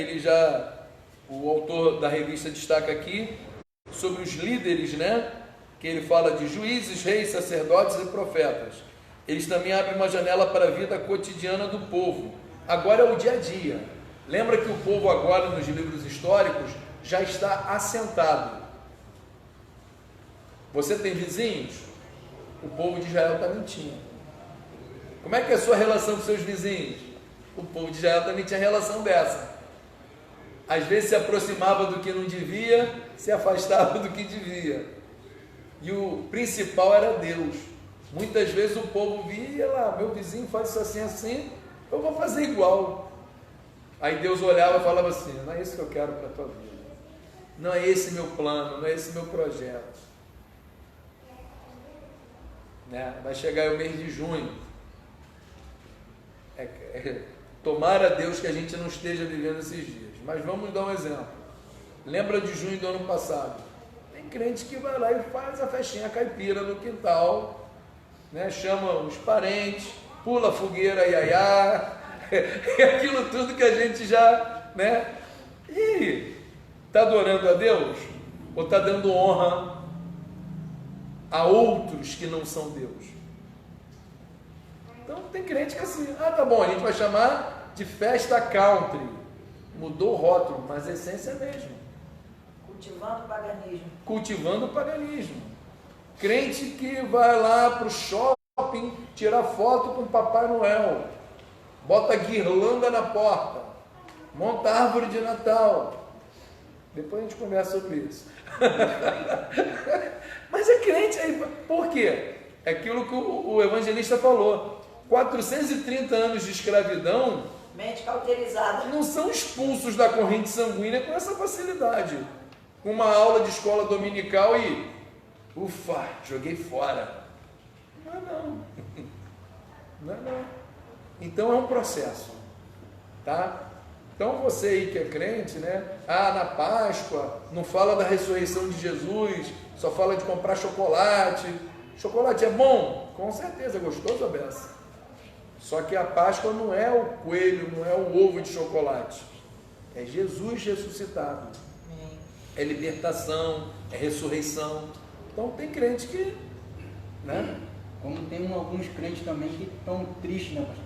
o autor da revista destaca aqui sobre os líderes, né, que ele fala de juízes, reis, sacerdotes e profetas. Eles também abrem uma janela para a vida cotidiana do povo. Agora é o dia a dia. Lembra que o povo agora nos livros históricos já está assentado. Você tem vizinhos? O povo de Israel também tinha. Como é que é a sua relação com seus vizinhos? O povo de Israel também tinha relação dessa. Às vezes se aproximava do que não devia, se afastava do que devia. E o principal era Deus. Muitas vezes o povo via lá, meu vizinho faz isso assim, assim, eu vou fazer igual. Aí Deus olhava e falava assim, não é isso que eu quero para a tua vida. Não é esse meu plano, não é esse meu projeto. Né? Vai chegar o mês de junho. Tomara a Deus que a gente não esteja vivendo esses dias. Mas vamos dar um exemplo. Lembra de junho do ano passado? Tem crente que vai lá e faz a festinha caipira no quintal, né? Chama os parentes, pula a fogueira, iaiá, aquilo tudo que a gente já, né? E está adorando a Deus? Ou está dando honra a outros que não são Deus? Então tem crente que assim, tá bom, a gente vai chamar de festa country. Mudou o rótulo, mas a essência é a mesma. Cultivando o paganismo. Cultivando o paganismo. Crente que vai lá para o shopping tirar foto com o Papai Noel, bota guirlanda na porta, monta árvore de Natal. Depois a gente conversa sobre isso. Mas é crente aí, por quê? É aquilo que o evangelista falou. 430 anos de escravidão, mente cauterizada, não são expulsos da corrente sanguínea com essa facilidade. Com uma aula de escola dominical e ufa, joguei fora. Não é não. Não é não. Então é um processo, tá? Então você aí que é crente, né? Na Páscoa não fala da ressurreição de Jesus, só fala de comprar chocolate. Chocolate é bom? Com certeza, é gostoso a beça. Só que a Páscoa não é o coelho, não é o ovo de chocolate. É Jesus ressuscitado. É libertação, é ressurreição. Então tem crente que, né? Como tem alguns crentes também que estão tristes, né, pastor?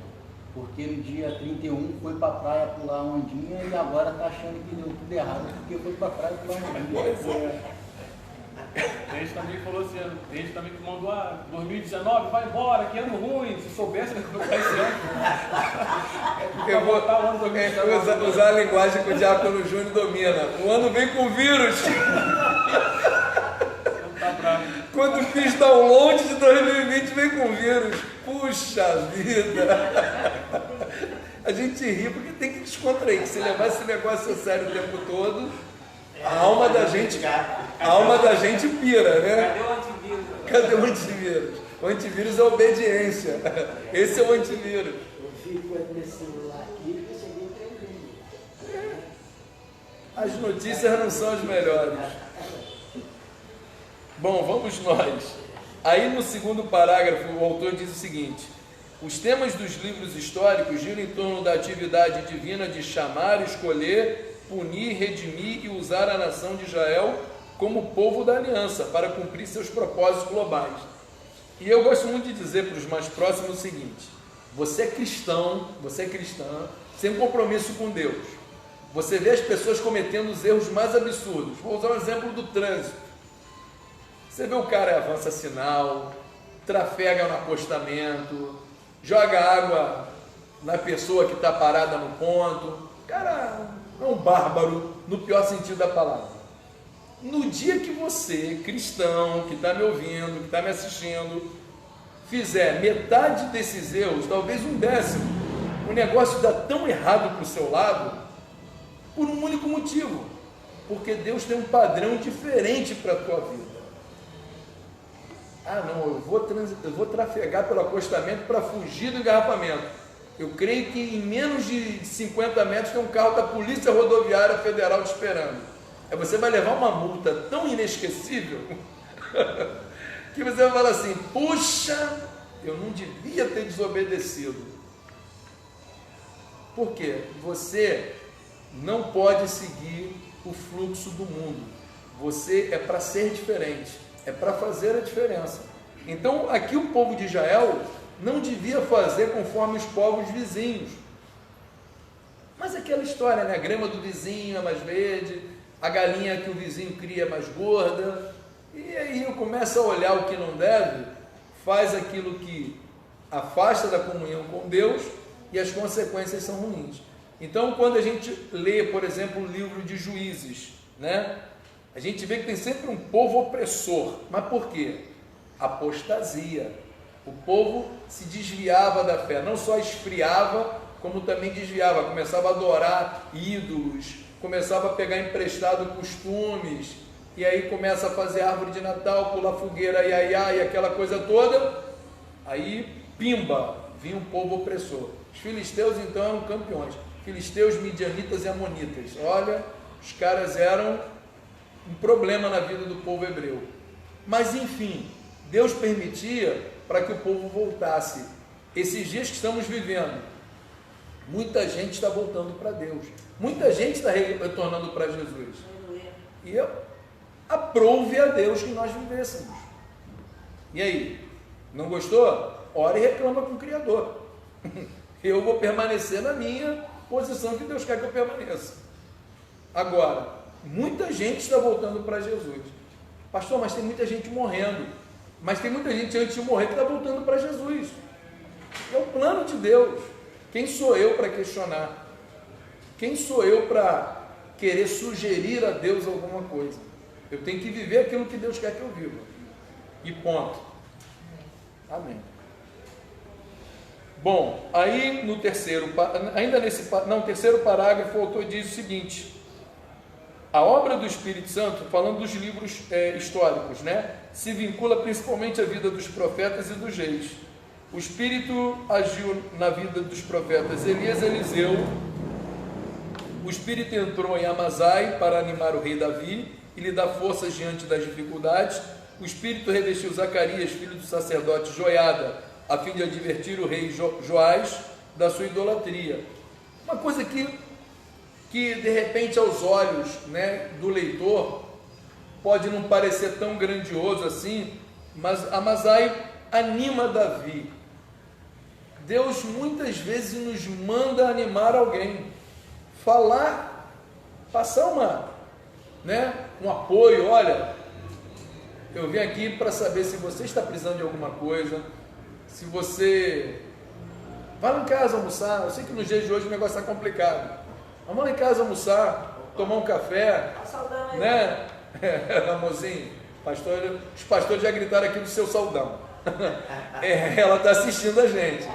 Porque no dia 31 foi para a praia pular uma ondinha e agora está achando que deu tudo errado porque foi para a praia pular uma ondinha. Pois é. Tem gente também que falou assim, tem gente também que mandou 2019, vai embora, que ano ruim, se soubesse que vai esse ano. Eu vou usar a linguagem que o Diácono Júnior domina. O ano vem com vírus. Tá bravo. Quando fiz download de 2020 vem com vírus. Puxa vida. A gente ri porque tem que descontrair. Se levar esse negócio a sério o tempo todo, a alma da gente pira, né? Cadê o antivírus? Cadê o antivírus? O antivírus é obediência. Esse é o antivírus. Eu fico nesse celular aqui e eu cheguei 3 vezes. As notícias não são as melhores. Bom, vamos nós. Aí no segundo parágrafo o autor diz o seguinte: os temas dos livros históricos giram em torno da atividade divina de chamar, escolher, punir, redimir e usar a nação de Israel como povo da aliança para cumprir seus propósitos globais. E eu gosto muito de dizer para os mais próximos o seguinte: você é cristão, você é cristã, sem compromisso com Deus. Você vê as pessoas cometendo os erros mais absurdos. Vou usar um exemplo do trânsito. Você vê o cara avança sinal, trafega no acostamento, joga água na pessoa que está parada no ponto. O cara é um bárbaro no pior sentido da palavra. No dia que você, cristão, que está me ouvindo, que está me assistindo, fizer metade desses erros, talvez 1/10, o negócio dá tão errado para o seu lado, por um único motivo: porque Deus tem um padrão diferente para a tua vida. Ah, não, eu vou trafegar pelo acostamento para fugir do engarrafamento. Eu creio que em menos de 50 metros tem um carro da Polícia Rodoviária Federal te esperando. Aí você vai levar uma multa tão inesquecível que você vai falar assim, puxa, eu não devia ter desobedecido. Por quê? Você não pode seguir o fluxo do mundo. Você é para ser diferente, é para fazer a diferença. Então, aqui o povo de Israel não devia fazer conforme os povos vizinhos. Mas aquela história, né? A grama do vizinho é mais verde, a galinha que o vizinho cria é mais gorda. E aí eu começo a olhar o que não deve, faz aquilo que afasta da comunhão com Deus e as consequências são ruins. Então, quando a gente lê, por exemplo, o livro de Juízes, né? A gente vê que tem sempre um povo opressor. Mas por quê? Apostasia. O povo se desviava da fé, não só esfriava, como também desviava, começava a adorar ídolos, começava a pegar emprestado costumes, e aí começa a fazer árvore de Natal, pular fogueira, e aquela coisa toda, aí pimba, vinha um povo opressor. Os filisteus então eram campeões, filisteus, midianitas e amonitas. Olha, os caras eram um problema na vida do povo hebreu. Mas enfim, Deus permitia para que o povo voltasse. Esses dias que estamos vivendo, muita gente está voltando para Deus, muita gente está retornando para Jesus. E eu aprove a Deus que nós vivêssemos. E aí, não gostou? Ora e reclama com o Criador. Eu vou permanecer na minha posição que Deus quer que eu permaneça. Agora, muita gente está voltando para Jesus. Pastor, mas tem muita gente morrendo. Mas tem muita gente antes de morrer que está voltando para Jesus. É o plano de Deus. Quem sou eu para questionar? Quem sou eu para querer sugerir a Deus alguma coisa? Eu tenho que viver aquilo que Deus quer que eu viva. E ponto. Amém. Bom, aí no terceiro parágrafo, o autor diz o seguinte: a obra do Espírito Santo, falando dos livros históricos, né, se vincula principalmente à vida dos profetas e dos reis. O Espírito agiu na vida dos profetas Elias e Eliseu. O Espírito entrou em Amazai para animar o rei Davi e lhe dar forças diante das dificuldades. O Espírito revestiu Zacarias, filho do sacerdote Joiada, a fim de advertir o rei Joás da sua idolatria. Uma coisa que de repente aos olhos, né, do leitor pode não parecer tão grandioso assim, mas Amazai anima Davi. Deus muitas vezes nos manda animar alguém, falar, passar um apoio. Olha, eu vim aqui para saber se você está precisando de alguma coisa, se você vai lá em casa almoçar. Eu sei que nos dias de hoje o negócio está complicado. Vamos lá em casa almoçar, tomar um café, né? Amorzinho, os pastores já gritaram aqui do seu saudão. Ela está assistindo a gente.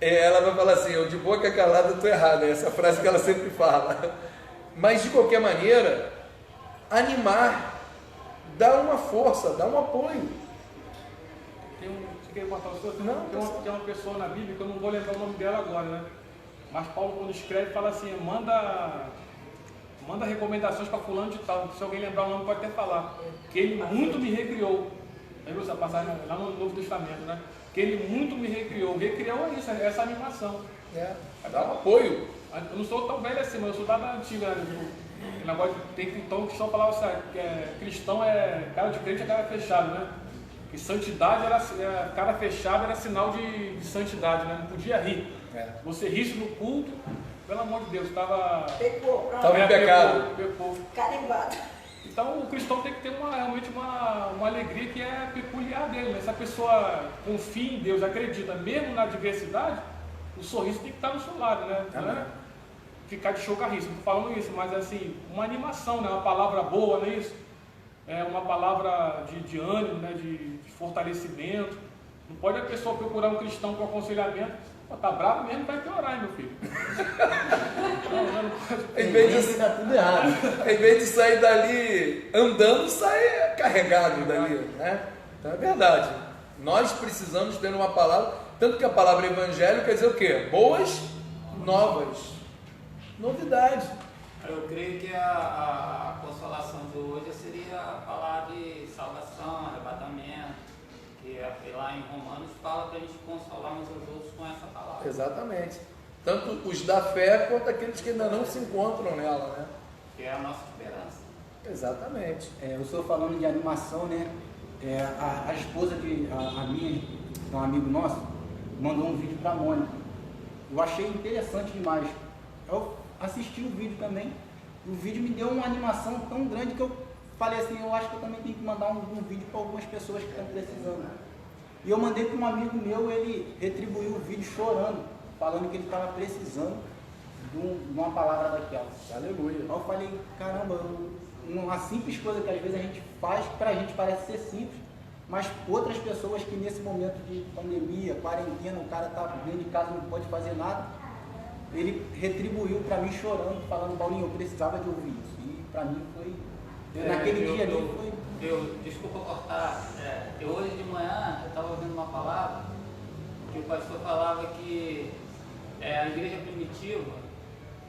Ela vai falar assim: eu de boca calada estou errada. É essa frase que ela sempre fala. Mas de qualquer maneira, animar, dar uma força, dar um apoio. Tem uma pessoa na Bíblia que eu não vou lembrar o nome dela agora, né? Mas Paulo, quando escreve, fala assim: manda recomendações para fulano de tal. Se alguém lembrar o nome, pode até falar. Que ele muito me recriou. Lembra essa passagem lá no Novo Testamento, né? Que ele muito me recriou. Recriou é isso, é essa animação. Dá um apoio. Eu não sou tão velho assim, mas eu sou da antiga. O negócio tem então o cristão falava assim, que cristão cara de crente é cara fechado, né? Que santidade cara fechado era sinal de santidade, né? Não podia rir. Você risse no culto, pelo amor de Deus, estava em pecado. Pecou. Carimbado. Então o cristão tem que ter realmente uma alegria que é peculiar dele, né? Se a pessoa confia em Deus, acredita, mesmo na adversidade, o sorriso tem que estar no seu lado, né? Não é ficar de chocarriço, não estou falando isso, mas assim, uma animação, né? Uma palavra boa, não é isso? Uma palavra de ânimo, né? de fortalecimento. Não pode a pessoa procurar um cristão com aconselhamento. Tá bravo mesmo, vai piorar, hein, meu filho? Em vez de sair dali andando, sai carregado dali, né? Então é verdade. Nós precisamos ter uma palavra, tanto que a palavra evangelho quer dizer o quê? Boas novas, novidade. Eu creio que a consolação de hoje seria a palavra de salvação, arrebatamento, que lá em Romanos fala para a gente consolar uns aos outros com essa palavra. Exatamente. Tanto os da fé quanto aqueles que ainda não se encontram nela, né? Que é a nossa esperança. Exatamente. Eu estou falando de animação, né? A esposa de um amigo nosso, mandou um vídeo para a Mônica. Eu achei interessante demais. Eu assisti o vídeo também. E o vídeo me deu uma animação tão grande que eu falei assim, eu acho que eu também tenho que mandar um vídeo para algumas pessoas que estão precisando. E eu mandei para um amigo meu, ele retribuiu o vídeo chorando, falando que ele estava precisando de uma palavra daquela. Aleluia. Aí eu falei, caramba, uma simples coisa que às vezes a gente faz, pra gente parece ser simples, mas outras pessoas que nesse momento de pandemia, quarentena, o cara tá dentro de casa, não pode fazer nada, ele retribuiu pra mim chorando, falando, Paulinho, eu precisava de ouvir isso. E pra mim foi, naquele dia ali foi... Desculpa cortar, eu hoje de manhã eu estava ouvindo uma palavra que o pastor falava que a igreja primitiva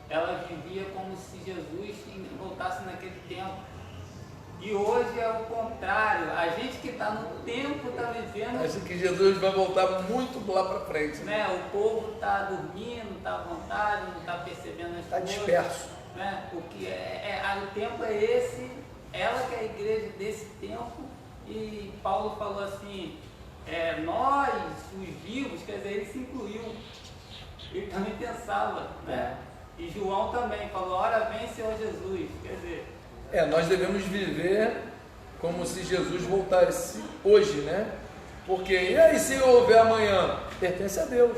ela vivia como se Jesus voltasse naquele tempo. E hoje é o contrário. A gente que está no tempo está vivendo... Acho que Jesus vai voltar muito lá para frente. Né? O povo está dormindo, está à vontade, não está percebendo as coisas. Está disperso. Né? O que o tempo é esse, ela que é a igreja desse tempo. E Paulo falou assim, nós, os vivos, quer dizer, ele se incluiu. Ele também pensava, né? E João também falou, ora vem Senhor Jesus, quer dizer... Nós devemos viver como se Jesus voltasse hoje, né? Porque, e aí se houver amanhã? Pertence a Deus.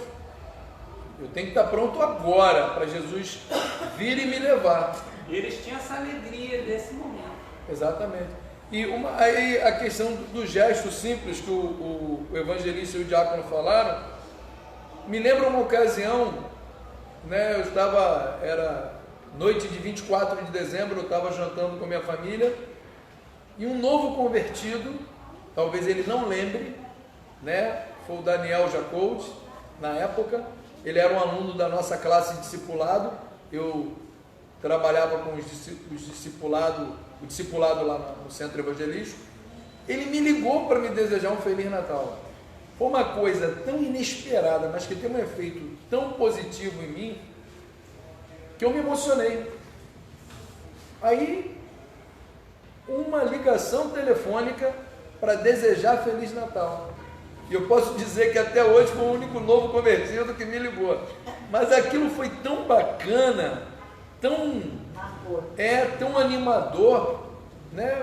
Eu tenho que estar pronto agora para Jesus vir e me levar. E eles tinham essa alegria desse momento. Exatamente. E aí a questão do gesto simples que o evangelista e o diácono falaram, me lembra uma ocasião, né? Era noite de 24 de dezembro, eu estava jantando com a minha família, e um novo convertido, talvez ele não lembre, né? Foi o Daniel Jacob, na época, ele era um aluno da nossa classe de discipulado, eu trabalhava com o discipulado lá no centro evangelístico, ele me ligou para me desejar um Feliz Natal. Foi uma coisa tão inesperada, mas que tem um efeito tão positivo em mim, que eu me emocionei. Aí, uma ligação telefônica para desejar Feliz Natal. E eu posso dizer que até hoje foi o único novo convertido que me ligou. Mas aquilo foi tão bacana, tão animador, né?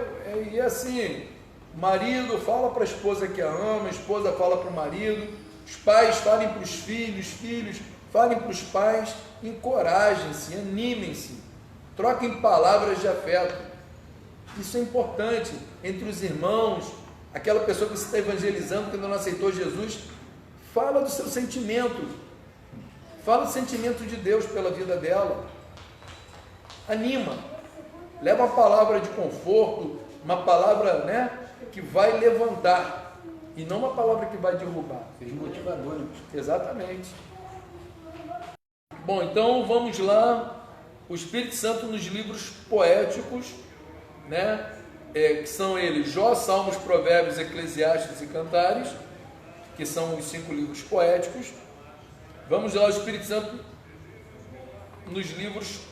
E assim, marido fala para a esposa que a ama, a esposa fala para o marido, os pais falem para os filhos, filhos falem para os pais, encorajem-se, animem-se, troquem palavras de afeto. Isso é importante entre os irmãos. Aquela pessoa que você está evangelizando, que ainda não aceitou Jesus, fala do seu sentimento, fala do sentimento de Deus pela vida dela, anima, leva uma palavra de conforto, uma palavra, né, que vai levantar, e não uma palavra que vai derrubar. Seja motivador, né? Exatamente. Bom, então vamos lá. O Espírito Santo nos livros poéticos, né? Que são eles Jó, Salmos, Provérbios, Eclesiastes e Cantares, que são os 5 livros poéticos. Vamos lá, o Espírito Santo nos livros...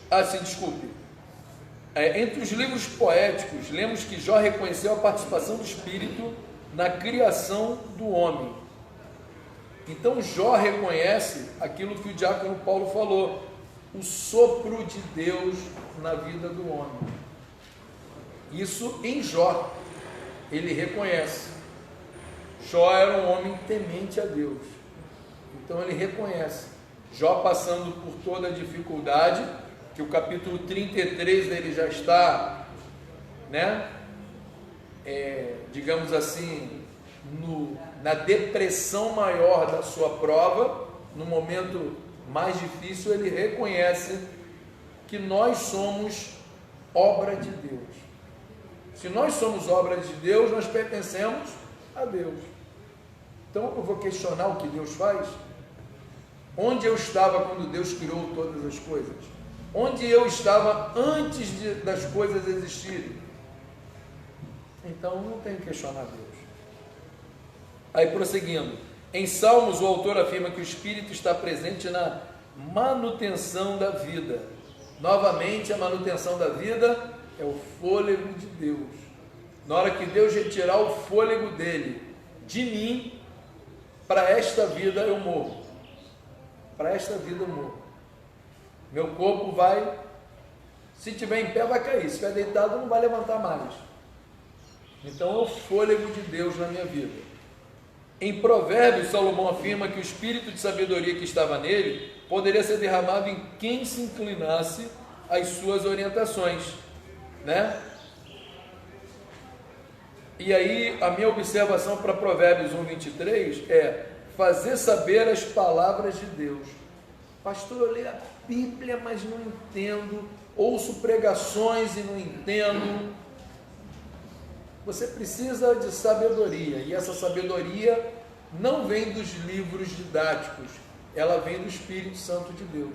entre os livros poéticos, lemos que Jó reconheceu a participação do Espírito na criação do homem. Então Jó reconhece aquilo que o diácono Paulo falou, o sopro de Deus na vida do homem. Isso em Jó, ele reconhece. Jó era um homem temente a Deus, então ele reconhece. Jó passando por toda a dificuldade, que o capítulo 33 dele já está, né, digamos assim, na depressão maior da sua prova, no momento mais difícil, ele reconhece que nós somos obra de Deus. Se nós somos obras de Deus, nós pertencemos a Deus. Então eu vou questionar o que Deus faz? Onde eu estava quando Deus criou todas as coisas? Onde eu estava antes das coisas existirem? Então não tenho que questionar Deus. Aí prosseguindo, em Salmos o autor afirma que o Espírito está presente na manutenção da vida. Novamente, a manutenção da vida é o fôlego de Deus. Na hora que Deus retirar o fôlego dele de mim, para esta vida eu morro. Para esta vida eu morro. Meu corpo vai, se tiver em pé vai cair, se estiver deitado não vai levantar mais. Então é o fôlego de Deus na minha vida. Em Provérbios, Salomão afirma que o espírito de sabedoria que estava nele poderia ser derramado em quem se inclinasse às suas orientações, né? E aí a minha observação para Provérbios 1:23 é fazer saber as palavras de Deus. Pastor, eu leio a Bíblia, mas não entendo, ouço pregações e não entendo. Você precisa de sabedoria, e essa sabedoria não vem dos livros didáticos, ela vem do Espírito Santo de Deus.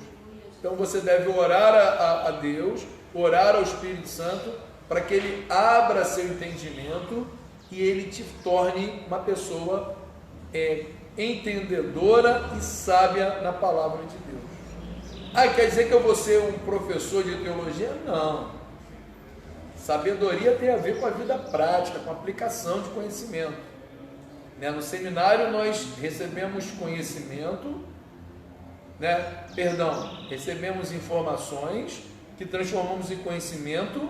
Então você deve orar a Deus, orar ao Espírito Santo, para que ele abra seu entendimento e ele te torne uma pessoa entendedora e sábia na palavra de Deus. Quer dizer que eu vou ser um professor de teologia? Não. Sabedoria tem a ver com a vida prática, com a aplicação de conhecimento. No seminário nós recebemos conhecimento, recebemos informações que transformamos em conhecimento,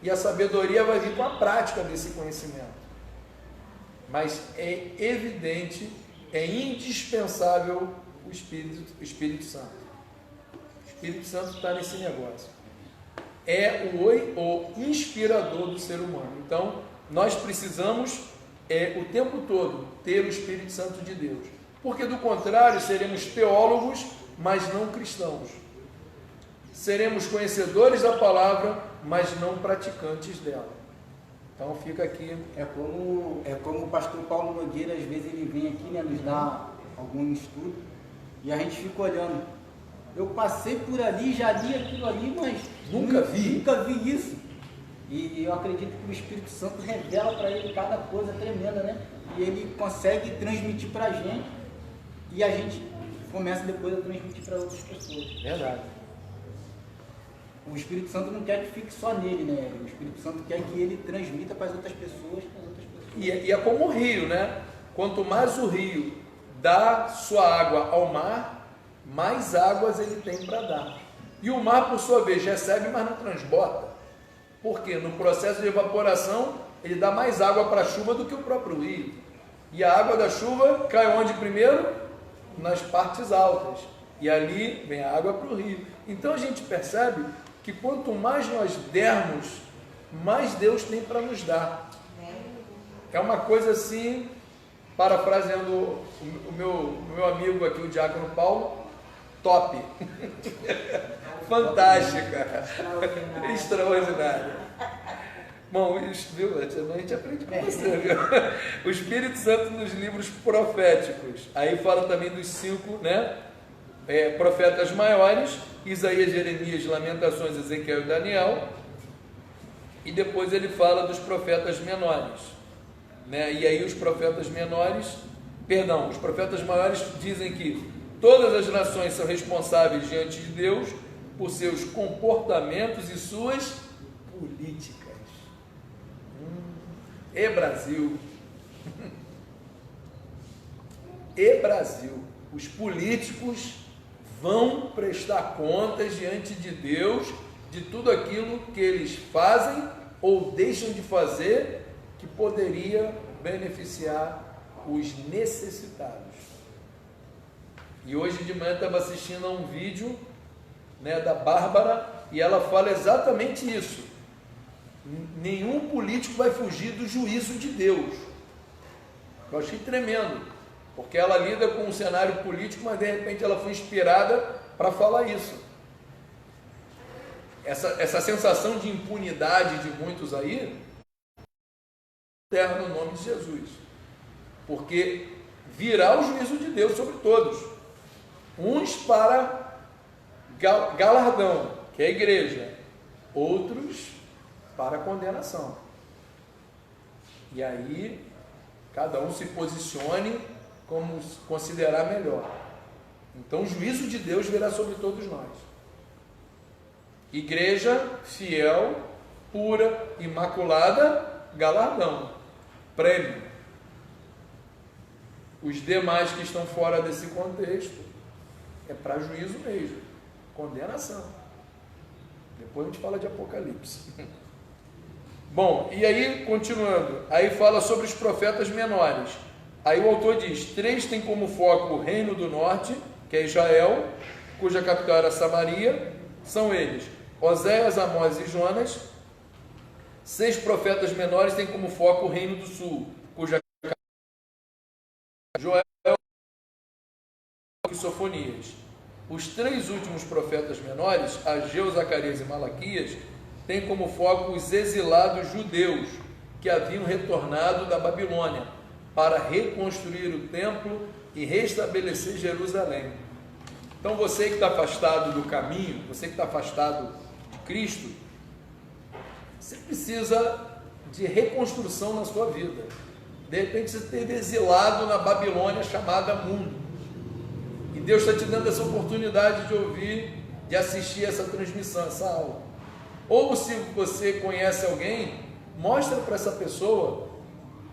e a sabedoria vai vir com a prática desse conhecimento. Mas é evidente, é indispensável o Espírito Santo. O Espírito Santo está nesse negócio. É o inspirador do ser humano. Então, nós precisamos o tempo todo ter o Espírito Santo de Deus. Porque do contrário, seremos teólogos, mas não cristãos. Seremos conhecedores da palavra, mas não praticantes dela. Então fica aqui. É como o pastor Paulo Nogueira, às vezes ele vem aqui, nos dá algum estudo, e a gente fica olhando. Eu passei por ali, já li aquilo ali, mas nunca vi isso. E eu acredito que o Espírito Santo revela para ele cada coisa tremenda, né? E ele consegue transmitir para a gente, e a gente começa depois a transmitir para outras pessoas. Verdade. O Espírito Santo não quer que fique só nele, né? O Espírito Santo quer que ele transmita para as outras pessoas, E é como o rio, né? Quanto mais o rio dá sua água ao mar, mais águas ele tem para dar. E o mar, por sua vez, recebe, mas não transborda. Porque no processo de evaporação, ele dá mais água para a chuva do que o próprio rio. E a água da chuva cai onde primeiro? Nas partes altas. E ali vem a água para o rio. Então a gente percebe que quanto mais nós dermos, mais Deus tem para nos dar. É uma coisa assim, parafraseando o meu amigo aqui, o Diácono Paulo, top. Fantástica. Extraordinária. Bom, viu? A gente aprende com você, viu? O Espírito Santo nos livros proféticos. Aí fala também dos 5, profetas maiores, Isaías, Jeremias, Lamentações, Ezequiel e Daniel, e depois ele fala dos profetas menores, e aí os profetas maiores dizem que todas as nações são responsáveis diante de Deus por seus comportamentos e suas políticas. Brasil, os políticos vão prestar contas diante de Deus de tudo aquilo que eles fazem ou deixam de fazer que poderia beneficiar os necessitados. E hoje de manhã eu estava assistindo a um vídeo da Bárbara e ela fala exatamente isso. Nenhum político vai fugir do juízo de Deus. Eu achei tremendo, porque ela lida com um cenário político, mas de repente ela foi inspirada para falar isso. essa sensação de impunidade de muitos aí, terra no nome de Jesus, porque virá o juízo de Deus sobre todos, uns para galardão, que é a igreja, outros para condenação. E aí cada um se posicione como considerar melhor. Então o juízo de Deus virá sobre todos nós. Igreja fiel, pura, imaculada, galardão, prêmio. Os demais que estão fora desse contexto é para juízo mesmo, condenação. Depois a gente fala de Apocalipse. Bom, e aí continuando, aí fala sobre os profetas menores. Aí o autor diz: 3 tem como foco o reino do norte, que é Israel, cuja capital era Samaria. São eles Oséias, Amós e Jonas. 6 profetas menores têm como foco o reino do sul, cuja capital é Joel e Sofonias. Os 3 últimos profetas menores, Ageu, Zacarias e Malaquias, têm como foco os exilados judeus que haviam retornado da Babilônia para reconstruir o templo e restabelecer Jerusalém. Então você que está afastado do caminho, você que está afastado de Cristo, você precisa de reconstrução na sua vida. De repente você esteve exilado na Babilônia chamada mundo, e Deus está te dando essa oportunidade de ouvir, de assistir essa transmissão, essa aula. Ou se você conhece alguém, mostra para essa pessoa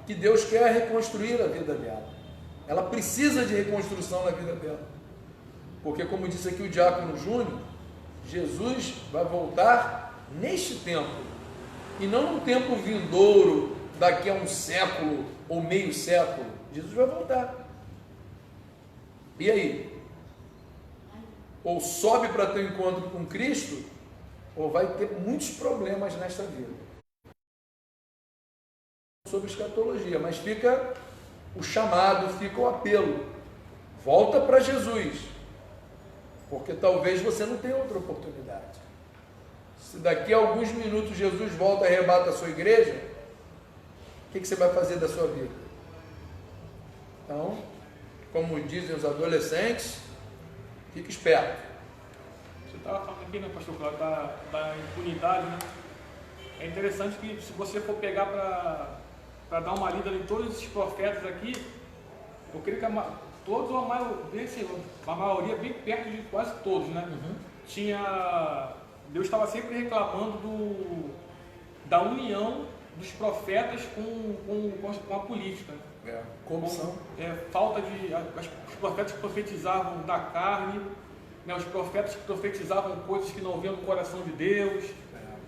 que Deus quer reconstruir a vida dela. Ela precisa de reconstrução na vida dela. Porque, como disse aqui o Diácono Júnior, Jesus vai voltar neste tempo, e não num tempo vindouro, daqui a um século ou meio século. Jesus vai voltar. E aí? Ou sobe para ter um encontro com Cristo, ou vai ter muitos problemas nesta vida. Sobre escatologia, mas fica o chamado, fica o apelo. Volta para Jesus, porque talvez você não tenha outra oportunidade. Se daqui a alguns minutos Jesus volta e arrebata a sua igreja, o que você vai fazer da sua vida? Então, como dizem os adolescentes, fique esperto. Você estava falando aqui, né, pastor Cláudio, da impunidade, né? É interessante que, se você for pegar para dar uma lida em todos esses profetas aqui, eu creio que todos, a maioria, bem perto de quase todos, né? Deus estava sempre reclamando da união dos profetas com a política. Corrupção. Falta de... Os profetas que profetizavam da carne, né, os profetas que profetizavam coisas que não haviam no coração de Deus.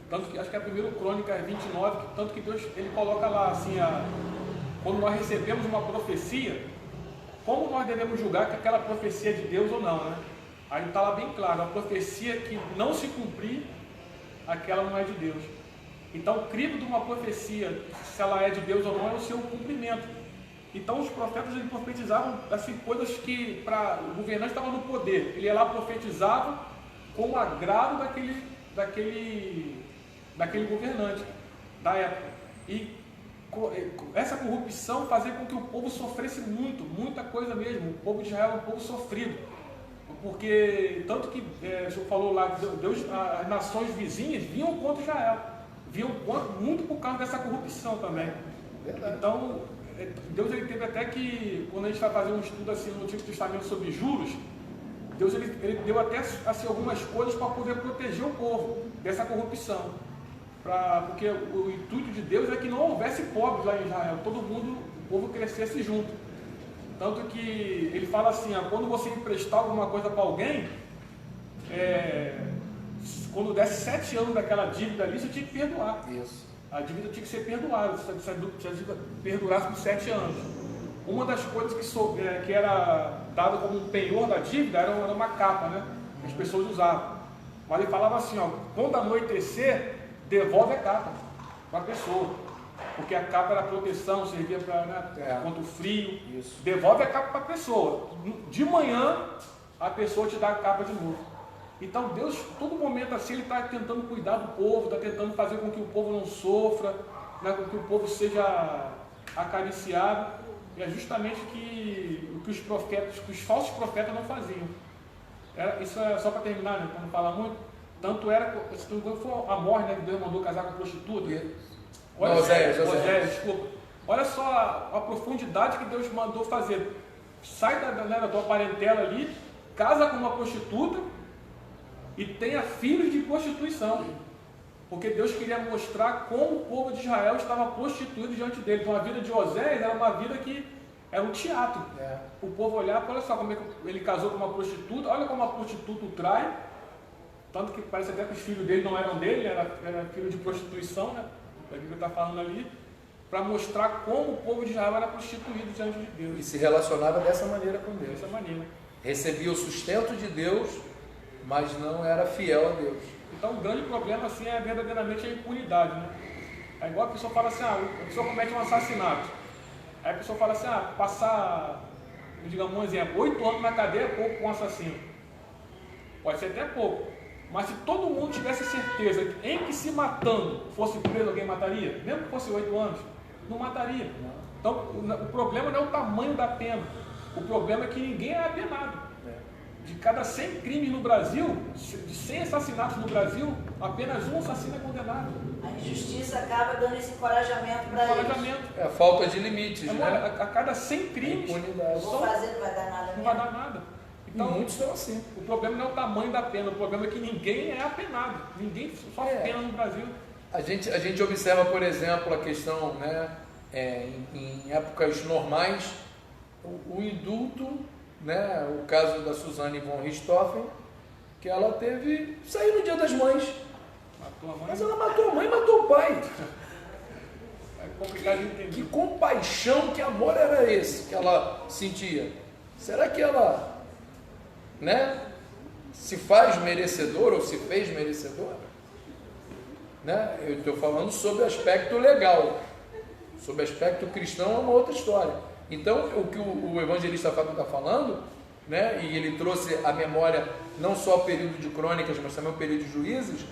Tanto que, acho que é a 1 Crônicas 29, tanto que Deus, ele coloca lá assim, quando nós recebemos uma profecia, como nós devemos julgar que aquela profecia é de Deus ou não, né? Aí está lá bem claro: a profecia que não se cumprir, aquela não é de Deus. Então, o crivo de uma profecia, se ela é de Deus ou não, é o seu cumprimento. Então, os profetas, eles profetizavam assim, coisas que, para o governante estava no poder, ele ia lá, profetizava com o agrado daquele governante da época. E essa corrupção fazia com que o povo sofresse muita coisa mesmo. O povo de Israel é um povo sofrido, porque tanto que o senhor falou lá que Deus, as nações vizinhas vinham contra Israel, vinham muito por causa dessa corrupção também. Verdade. Então Deus, ele teve até que, quando a gente vai fazer um estudo assim no Antigo Testamento sobre juros, Deus ele deu até assim, algumas coisas para poder proteger o povo dessa corrupção. Porque o intuito de Deus é que não houvesse pobres lá em Israel, o povo crescesse junto. Tanto que ele fala assim: quando você emprestar alguma coisa para alguém, quando desse 7 anos daquela dívida ali, você tinha que perdoar. Isso. A dívida tinha que ser perdoada, se a dívida perdurasse por 7 anos. Uma das coisas que era dada como um penhor da dívida era uma capa, né? Que as pessoas usavam. Mas ele falava assim: quando anoitecer, devolve a capa para a pessoa, porque a capa era proteção, servia contra o frio. Isso. Devolve a capa para a pessoa. De manhã, a pessoa te dá a capa de novo. Então Deus, todo momento assim, Ele está tentando cuidar do povo, está tentando fazer com que o povo não sofra, né, com que o povo seja acariciado. E é justamente o que os profetas, que os falsos profetas não faziam. Isso é só para terminar, né, para não falar muito. Tanto era, se não me engano, foi Amós, né, que Deus mandou casar com a prostituta. Oséias, desculpa. Olha só a profundidade que Deus mandou fazer. Sai da tua parentela ali, casa com uma prostituta e tenha filhos de prostituição. Porque Deus queria mostrar como o povo de Israel estava prostituído diante dele. Então a vida de Oséias era uma vida que era um teatro. O povo olhava, olha só como é que ele casou com uma prostituta, olha como a prostituta o trai. Tanto que parece até que os filhos dele não eram dele, era filho de prostituição, né? É o que ele está falando ali, para mostrar como o povo de Israel era prostituído diante de Deus. E se relacionava dessa maneira com Deus. Dessa maneira. Recebia o sustento de Deus, mas não era fiel a Deus. Então o grande problema assim é verdadeiramente a impunidade, né? É igual a pessoa fala assim, a pessoa comete um assassinato. Aí a pessoa fala assim, passar, digamos um exemplo, 8 anos na cadeia é pouco com um assassino. Pode ser até pouco. Mas se todo mundo tivesse certeza em que se matando fosse preso, alguém mataria? Mesmo que fosse 8 anos, não mataria. Então o problema não é o tamanho da pena. O problema é que ninguém é apenado. De cada 100 crimes no Brasil, de 100 assassinatos no Brasil, apenas um assassino é condenado. A injustiça acaba dando esse encorajamento para eles. É a falta de limites, né? A cada 100 crimes, Vou fazer, não vai dar nada não mesmo. vai dar nada. Então, muitos estão assim. O problema não é o tamanho da pena, o problema é que ninguém é apenado. Ninguém sofre pena no Brasil. A gente observa, por exemplo, a questão, né, em épocas normais, o indulto, né, o caso da Suzane von Richthofen, que ela teve, saiu no Dia das Mães. Matou a mãe. Mas ela matou a mãe e matou o pai. É complicado de entender. Que compaixão, que amor era esse que ela sentia? Será que ela, né, se faz merecedora ou se fez merecedora? Né? Eu estou falando sobre o aspecto legal. Sobre o aspecto cristão é uma outra história. Então, o que o evangelista Fábio está falando, né, e ele trouxe à memória não só o período de crônicas, mas também o período de juízes,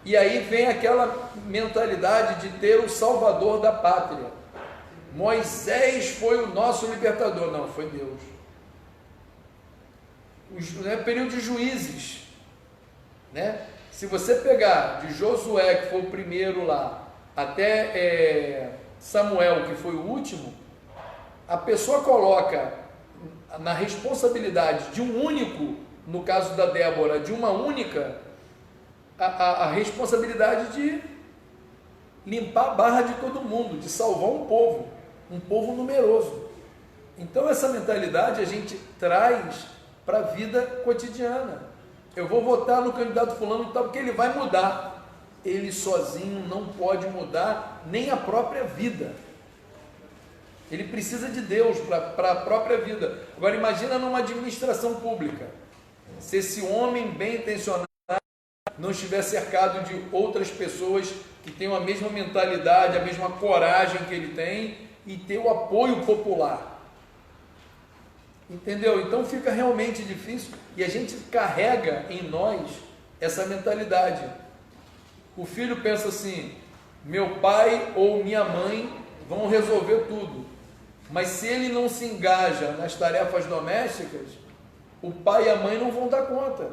e aí vem aquela mentalidade de ter o salvador da pátria. Moisés foi o nosso libertador. Não, foi Deus. O período de juízes, né? Se você pegar de Josué, que foi o primeiro lá, até Samuel, que foi o último, a pessoa coloca na responsabilidade de um único, no caso da Débora, de uma única, a responsabilidade de limpar a barra de todo mundo, de salvar um povo numeroso. Então essa mentalidade a gente traz para a vida cotidiana. Eu vou votar no candidato fulano e tal, porque ele vai mudar. Ele sozinho não pode mudar nem a própria vida. Ele precisa de Deus para a própria vida. Agora imagina numa administração pública, se esse homem bem intencionado não estiver cercado de outras pessoas que tenham a mesma mentalidade, a mesma coragem que ele tem e ter o apoio popular. Entendeu? Então fica realmente difícil e a gente carrega em nós essa mentalidade. O filho pensa assim, meu pai ou minha mãe vão resolver tudo, mas se ele não se engaja nas tarefas domésticas, o pai e a mãe não vão dar conta.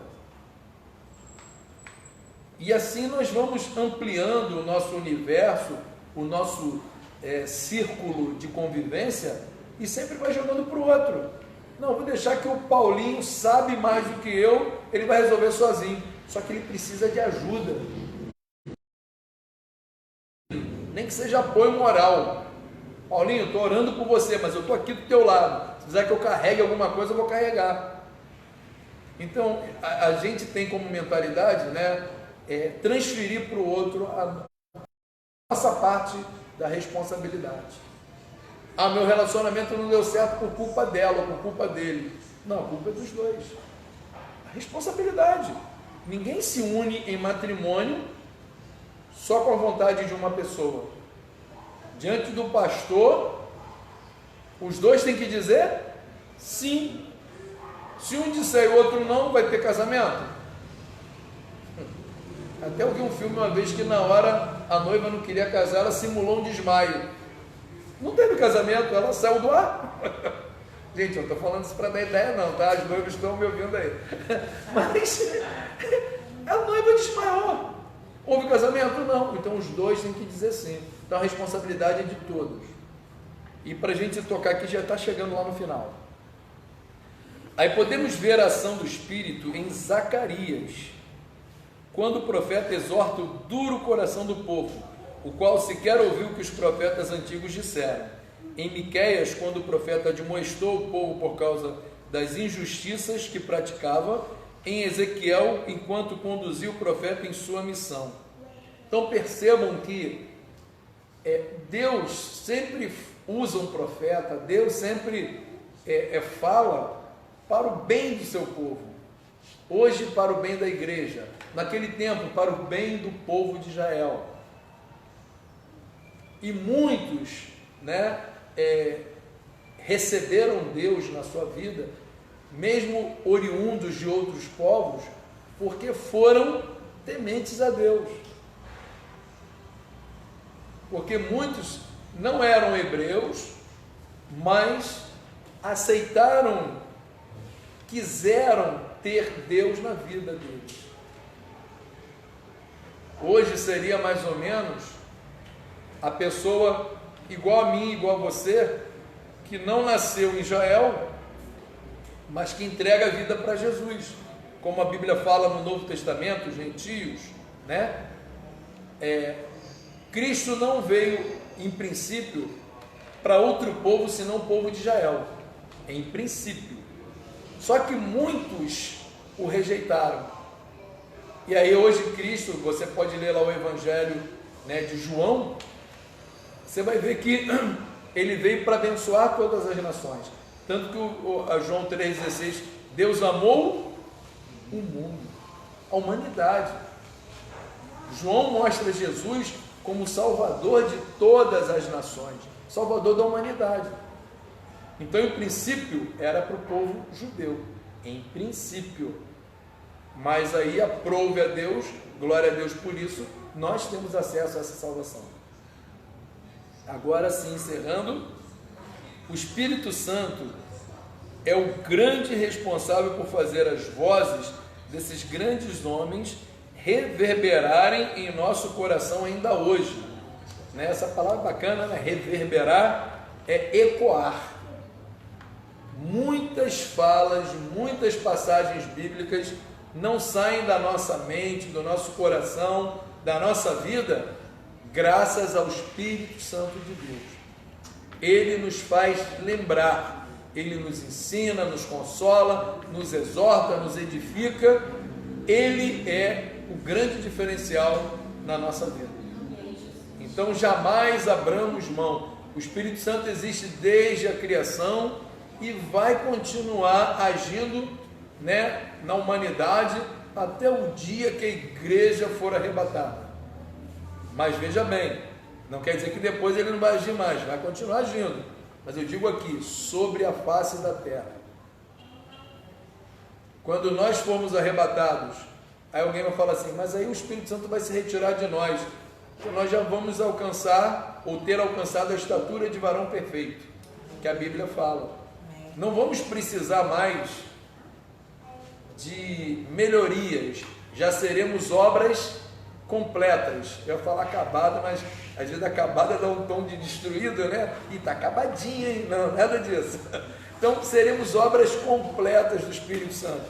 E assim nós vamos ampliando o nosso universo, o nosso círculo de convivência e sempre vai jogando para o outro. Não, vou deixar que o Paulinho sabe mais do que eu, ele vai resolver sozinho. Só que ele precisa de ajuda. Nem que seja apoio moral. Paulinho, estou orando por você, mas eu estou aqui do teu lado. Se quiser que eu carregue alguma coisa, eu vou carregar. Então, a gente tem como mentalidade, né, transferir para o outro a nossa parte da responsabilidade. Meu relacionamento não deu certo por culpa dela ou por culpa dele. Não, a culpa é dos dois. A responsabilidade. Ninguém se une em matrimônio só com a vontade de uma pessoa. Diante do pastor, os dois têm que dizer sim. Se um disser e o outro não, vai ter casamento? Até eu vi um filme uma vez que na hora a noiva não queria casar, ela simulou um desmaio. Não teve casamento, ela saiu do ar. Gente, eu estou falando isso para dar ideia não, tá? As noivas estão me ouvindo aí. Mas a noiva desmaiou. Houve casamento? Não. Então os dois têm que dizer sim. Então a responsabilidade é de todos. E para a gente tocar aqui já está chegando lá no final. Aí podemos ver a ação do Espírito em Zacarias, quando o profeta exorta o duro coração do povo, o qual sequer ouviu o que os profetas antigos disseram. Em Miqueias, quando o profeta admoestou o povo por causa das injustiças que praticava. Em Ezequiel, enquanto conduzia o profeta em sua missão. Então percebam que Deus sempre usa um profeta, Deus sempre fala para o bem do seu povo. Hoje para o bem da igreja, naquele tempo para o bem do povo de Israel. E muitos, receberam Deus na sua vida, mesmo oriundos de outros povos, porque foram tementes a Deus. Porque muitos não eram hebreus, mas aceitaram, quiseram ter Deus na vida deles. Hoje seria mais ou menos a pessoa igual a mim, igual a você, que não nasceu em Israel, mas que entrega a vida para Jesus, como a Bíblia fala no Novo Testamento, gentios, Cristo não veio, em princípio, para outro povo, senão o povo de Israel, em princípio. Só que muitos o rejeitaram. E aí hoje Cristo, você pode ler lá o Evangelho de João, você vai ver que ele veio para abençoar todas as nações. Tanto que João 3,16, Deus amou o mundo, a humanidade. João mostra Jesus como Salvador de todas as nações, Salvador da humanidade. Então, em princípio, era para o povo judeu, em princípio. Mas aí aprove a Deus, glória a Deus por isso, nós temos acesso a essa salvação. Agora sim, encerrando, o Espírito Santo é o grande responsável por fazer as vozes desses grandes homens reverberarem em nosso coração ainda hoje. Essa palavra bacana, reverberar é ecoar. Muitas falas, muitas passagens bíblicas não saem da nossa mente, do nosso coração, da nossa vida, graças ao Espírito Santo de Deus. Ele nos faz lembrar, ele nos ensina, nos consola, nos exorta, nos edifica. Ele é o grande diferencial na nossa vida. Então jamais abramos mão. O Espírito Santo existe desde a criação e vai continuar agindo na humanidade até o dia que a igreja for arrebatada. Mas veja bem, não quer dizer que depois ele não vai agir mais, vai continuar agindo. Mas eu digo aqui, sobre a face da terra. Quando nós formos arrebatados, aí alguém vai falar assim, mas aí o Espírito Santo vai se retirar de nós, então nós já vamos alcançar, ou ter alcançado a estatura de varão perfeito, que a Bíblia fala. Não vamos precisar mais de melhorias, já seremos obras completas. Eu ia falar acabada, mas às vezes acabada dá um tom de destruído, E está acabadinha, hein? Não, nada disso. Então seremos obras completas do Espírito Santo.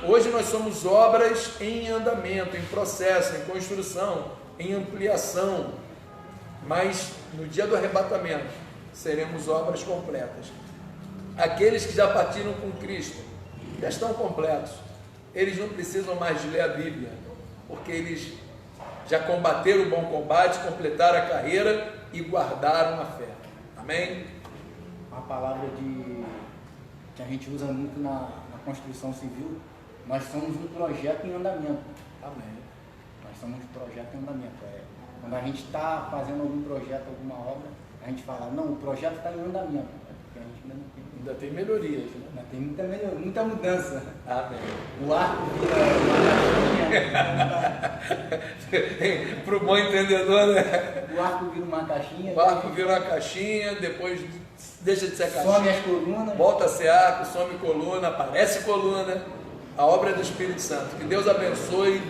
Hoje nós somos obras em andamento, em processo, em construção, em ampliação, mas no dia do arrebatamento seremos obras completas. Aqueles que já partiram com Cristo já estão completos, eles não precisam mais de ler a Bíblia, porque eles já combateram o bom combate, completaram a carreira e guardaram a fé. Amém? Uma palavra que a gente usa muito na construção civil, nós somos um projeto em andamento. Amém. Nós somos um projeto em andamento. Quando a gente está fazendo algum projeto, alguma obra, a gente fala, não, o projeto está em andamento, porque a gente ainda não Ainda tem melhorias, né? Mas tem muita melhoria, muita mudança. Amém. O arco vira uma caixinha. Para o bom entendedor, né? O arco vira uma caixinha. O arco vira uma caixinha, depois deixa de ser caixinha. Some as colunas. Volta a ser arco, some coluna, aparece coluna. A obra é do Espírito Santo. Que Deus abençoe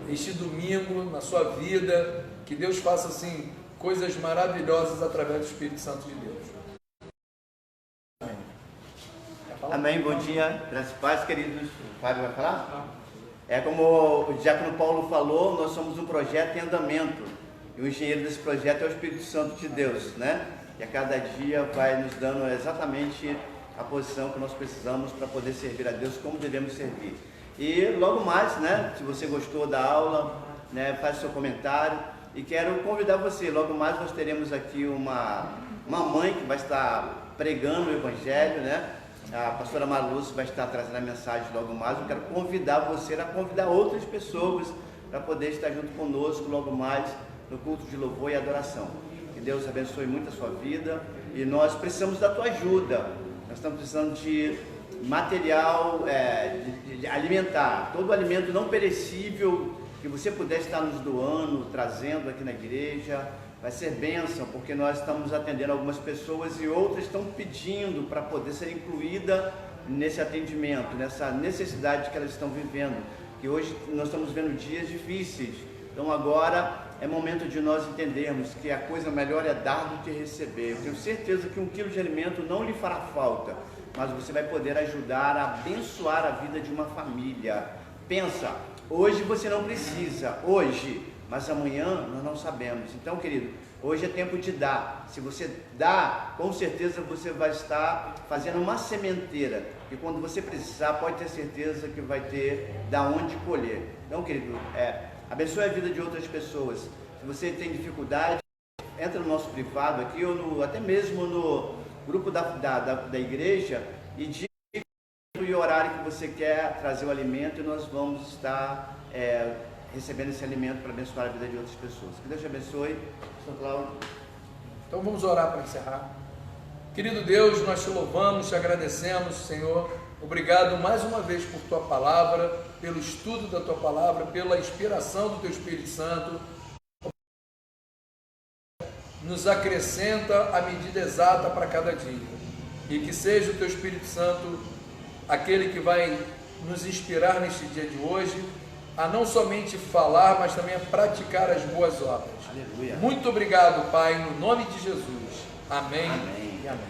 este domingo na sua vida. Que Deus faça assim coisas maravilhosas através do Espírito Santo de Deus. Amém, bom dia, graças e paz, queridos. O Fábio vai falar? É como o diácono Paulo falou, nós somos um projeto em andamento. E o engenheiro desse projeto é o Espírito Santo de Deus, né? E a cada dia vai nos dando exatamente a posição que nós precisamos para poder servir a Deus como devemos servir. E logo mais, né? Se você gostou da aula, né? Faz seu comentário. E quero convidar você, logo mais nós teremos aqui uma mãe que vai estar pregando o Evangelho, né? A pastora Marluce vai estar trazendo a mensagem logo mais. Eu quero convidar você a convidar outras pessoas para poder estar junto conosco logo mais no culto de louvor e adoração. Que Deus abençoe muito a sua vida e nós precisamos da tua ajuda. Nós estamos precisando de material de alimentar, todo o alimento não perecível que você puder estar nos doando, trazendo aqui na igreja. Vai ser bênção, porque nós estamos atendendo algumas pessoas e outras estão pedindo para poder ser incluída nesse atendimento, nessa necessidade que elas estão vivendo, que hoje nós estamos vendo dias difíceis. Então agora é momento de nós entendermos que a coisa melhor é dar do que receber. Eu tenho certeza que 1 quilo de alimento não lhe fará falta, mas você vai poder ajudar a abençoar a vida de uma família. Pensa, hoje você não precisa, hoje, mas amanhã nós não sabemos. Então, querido, hoje é tempo de dar. Se você dá, com certeza você vai estar fazendo uma sementeira. E quando você precisar, pode ter certeza que vai ter da onde colher. Então, querido, abençoe a vida de outras pessoas. Se você tem dificuldade, entra no nosso privado aqui, ou até mesmo no grupo da igreja, e diga o horário que você quer trazer o alimento, e nós vamos estar recebendo esse alimento para abençoar a vida de outras pessoas. Que Deus te abençoe. Pastor Cláudio. Então vamos orar para encerrar. Querido Deus, nós te louvamos, te agradecemos, Senhor. Obrigado mais uma vez por tua palavra, pelo estudo da tua palavra, pela inspiração do teu Espírito Santo. Nos acrescenta a medida exata para cada dia. E que seja o teu Espírito Santo aquele que vai nos inspirar neste dia de hoje, a não somente falar, mas também a praticar as boas obras. Aleluia. Muito obrigado, Pai, no nome de Jesus. Amém. Amém. E amém.